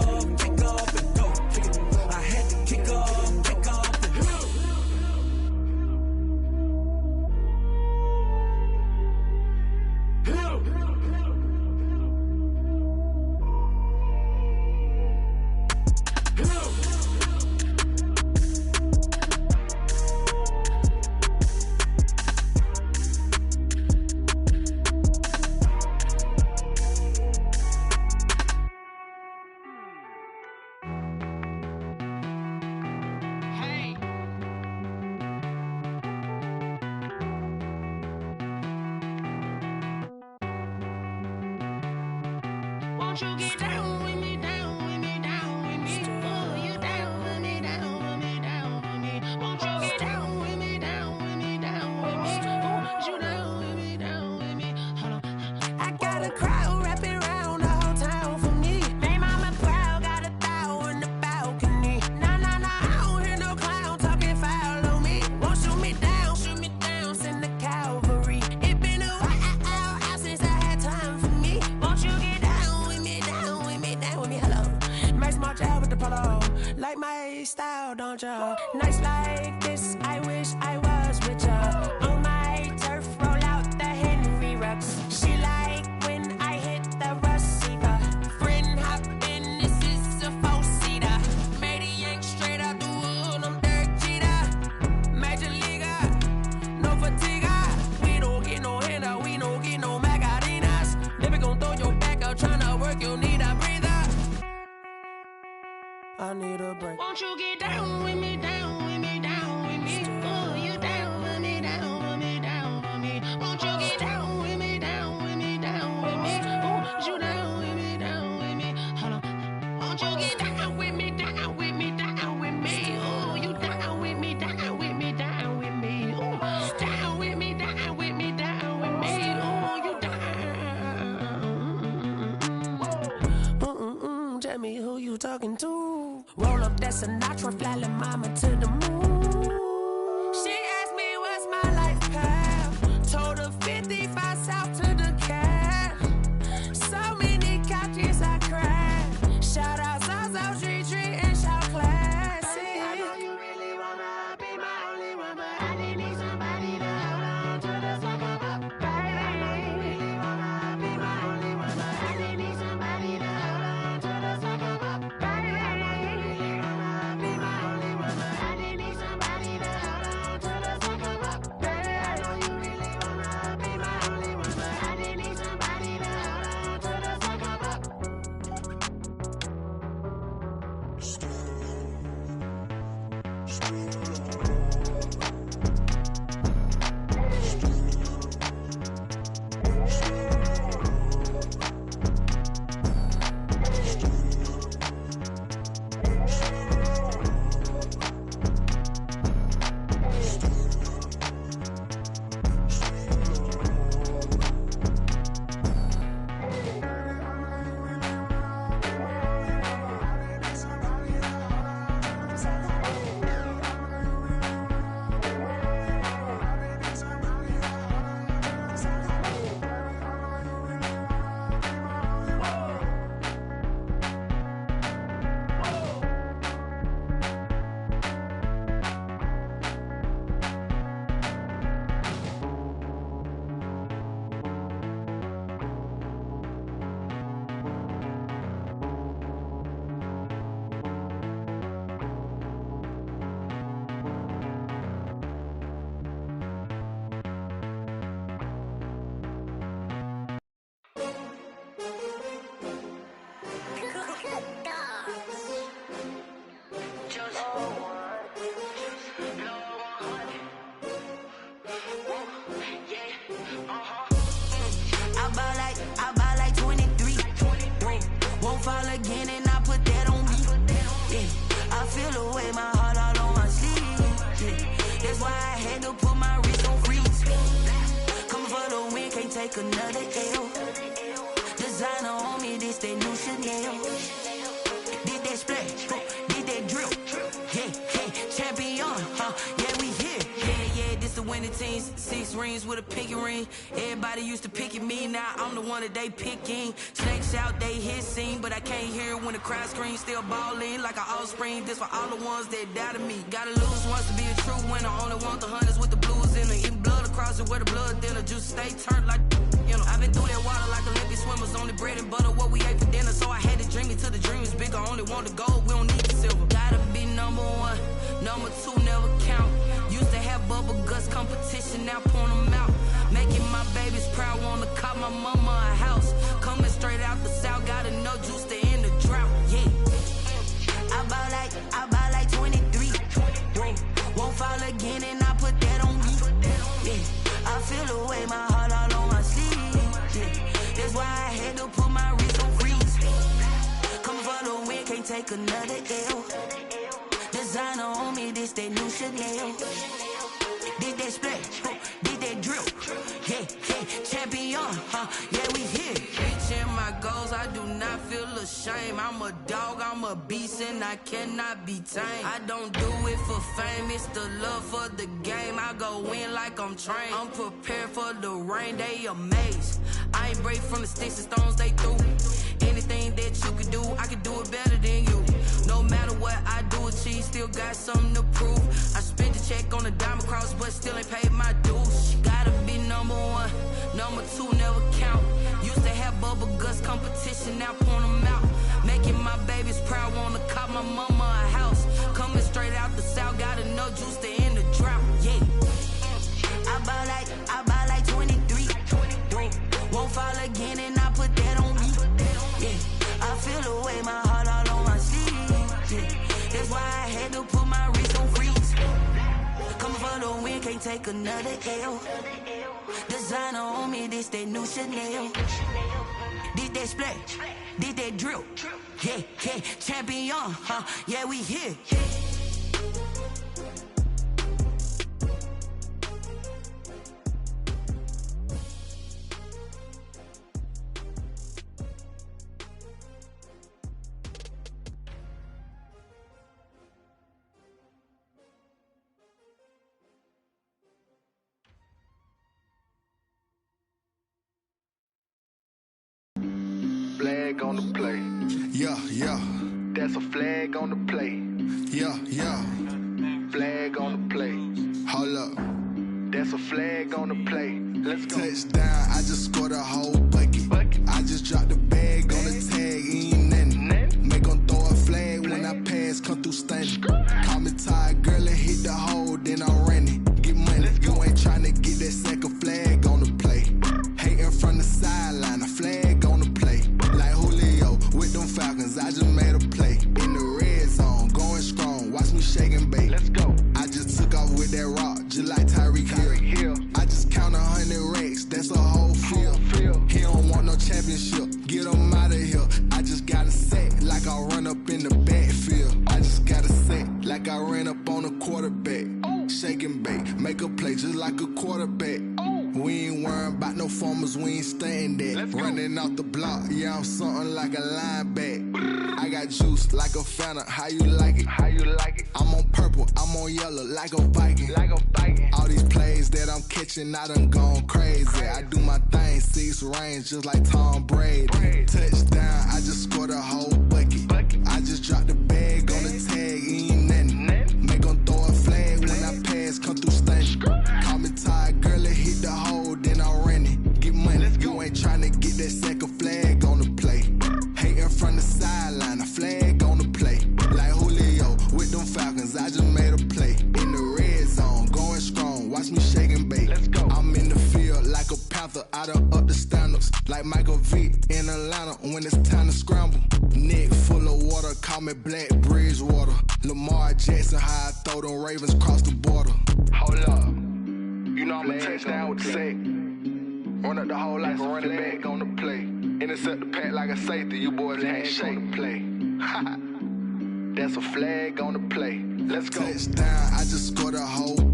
Won't you get down with me, down with me, down with me? Oh, you down with me, down with me, down with me. Won't you get down with me, down with me, down with me? Oh, you down with me, down with me? Hold on. I got a crowd wrapping around the whole town for me. Made mama proud, got a thou in the balcony. Nah, nah, nah, I don't hear no clown talking foul on me. Won't shoot me down, send the cavalry. It been a while since I had time for me. Won't you get down with me, down with me, down with me? Hello. Max March out with the polo. Like my style, don't ya? Nights like this, I wish I was with ya. On my turf, roll out the Henry Rux. She like when I hit the receiver. Friend hop in, this is a four-seater. Made a yank straight out the wood, I'm Derek Jeter. Major leaguer, no fatigue. We don't get no handout, we don't get no Macarinas. Never gon' throw your back out, tryna work, you need a breather. I need a break. Won't you get down with me, down with me, down with me? Oh, you down with me, down with me, down with me? Won't you get down with me, down with me, down with me? Oh, you down with me, down with me? Hold on. Won't you get down with me, down with me, down with me? Oh, you down with me, down with me, down with me? Oh, down with me, down with me, down with me? Oh, you down. Tell me who you talking to. Roll up that Sinatra, fly la mama to the moon. She asked me what's my life path. Told her 55 south to the cat. So many couches I cried. Shout out South Street and shout classy. I know you really wanna be my only one, but I didn't need somebody to hold on to the sucker up, baby. I know you really wanna be my only one, but I didn't need somebody to hold on to the sucker up, baby. I ball like 23. Won't fall again and I put that on me. Yeah, I feel the way, my heart all on my sleeve. Yeah, that's why I had to put my wrist on freeze. Coming for the win, can't take another L. Designer on me, this that new Chanel. Did that splash, did that drill. Yeah, champion, yeah, we here. Yeah, this the winning teams. 6 rings with a pinky ring. Everybody used to pick at me, now I'm the one that they picking. Snakes out, they hit scene, but I can't hear it when the crowd screams. Still balling like an offspring. This for all the ones that doubted me. Gotta lose once to be a true winner. Only want the hunters with the blues in it. Eating blood across it where the blood thinner. Juice stay turned like, you know. I've been through that water like Olympic swimmers. Only bread and butter, what we ate for dinner. So I had to dream it till the dream is bigger. Only want the gold, we don't need the silver. Gotta be number 1, number 2 never count. Used to have bubble guts competition, now point them out. Making my babies proud, wanna call my mama a house. Coming straight out the south, gotta know juice to end the drought. Yeah, I ball like 23. Won't fall again and I put that on me. Yeah, I feel the way, my heart all on my sleeve. Yeah, that's why I had to put my wrist on freeze. take another L. Designer on me, this that new Chanel. Did that splash, did that drill. Yeah, champion, yeah, we here. Reaching my goals, I do not feel ashamed. I'm a dog, I'm a beast, and I cannot be tamed. I don't do it for fame, it's the love for the game. I go in like I'm trained. I'm prepared for the rain, they amazed. I ain't brave from the sticks and stones they threw. Anything that you could do, I could do it better than you. No matter what I do, achieve, still got something to prove. I spent the check on the diamond cross, but still ain't paid my dues. Gotta be number one, number two never count. Used to have bubble guts competition, now point them out. Making my babies proud, wanna cop my mama a house. Coming straight out the south, got enough juice to end the drought. Yeah, I buy like 23. Won't fall again, and I put that on me. Yeah, I feel the way, my heart all on my sleeve. Yeah, that's why I had to put my wrist on freeze. Coming for the win, can't take another L. Designer on me, this that new Chanel. Did that splash, did that drill. Yeah, champion, yeah, we here. Flag on the play. Yeah. That's a flag on the play. Yeah. Flag on the play. Hold up. That's a flag on the play. Let's go. Touchdown, I just scored a whole bucket. I just dropped the bag on the tag, ain't nothing. Make them throw a flag when I pass, come through stunning. Call me tired, girl, and hit the hole, then I'm running. Get money, you ain't tryna get that second flag on the play. Hating from the sideline, a flag on the play. Like Julio with them Falcons, I just made a play. In the red zone, going strong, watch me shake and bake. Let's go. I just took off with that rock, just like Tyreek Hill. I just count 100 racks, that's a whole field. He don't want no championship, get him out of here. I just gotta set like I run up in the backfield. I just gotta set like I ran up on a quarterback. Shake and bake, make a play just like a quarterback. We ain't worrying about no formers, we ain't staying there. Running off the block, yeah, I'm something like a linebacker. I got juice like a Fanta, how you like it? I'm on purple, I'm on yellow like a Viking. All these plays that I'm catching, I done gone crazy. I do my thing, 6 range just like Tom Brady. Touchdown, I just scored a whole bucket. I just dropped the bag on the tag, ain't nothing. Make them throw a flag when I pass, come through stunning. Call me tired, girl, and hit the hole, then I'm running. Get money, you ain't tryna get that second flag on the play. Hating from the sideline, a flag on the play. Like Julio with them Falcons, I just made a play. In the red zone, going strong, watch me shake and bake. Let's go. I'm in the field like a panther, I done up the standards. Like Michael Vick in Atlanta when it's time to scramble. Neck full of water, call me Black Bridgewater. Lamar Jackson, how I throw them Ravens cross the border. Hold up. You know I'm a touchdown with the sack. Run up the hole like a running back on the play. Intercept the pack like a safety, you boys ain't shake play. That's a flag on the play. Let's go. Touchdown, I just scored a whole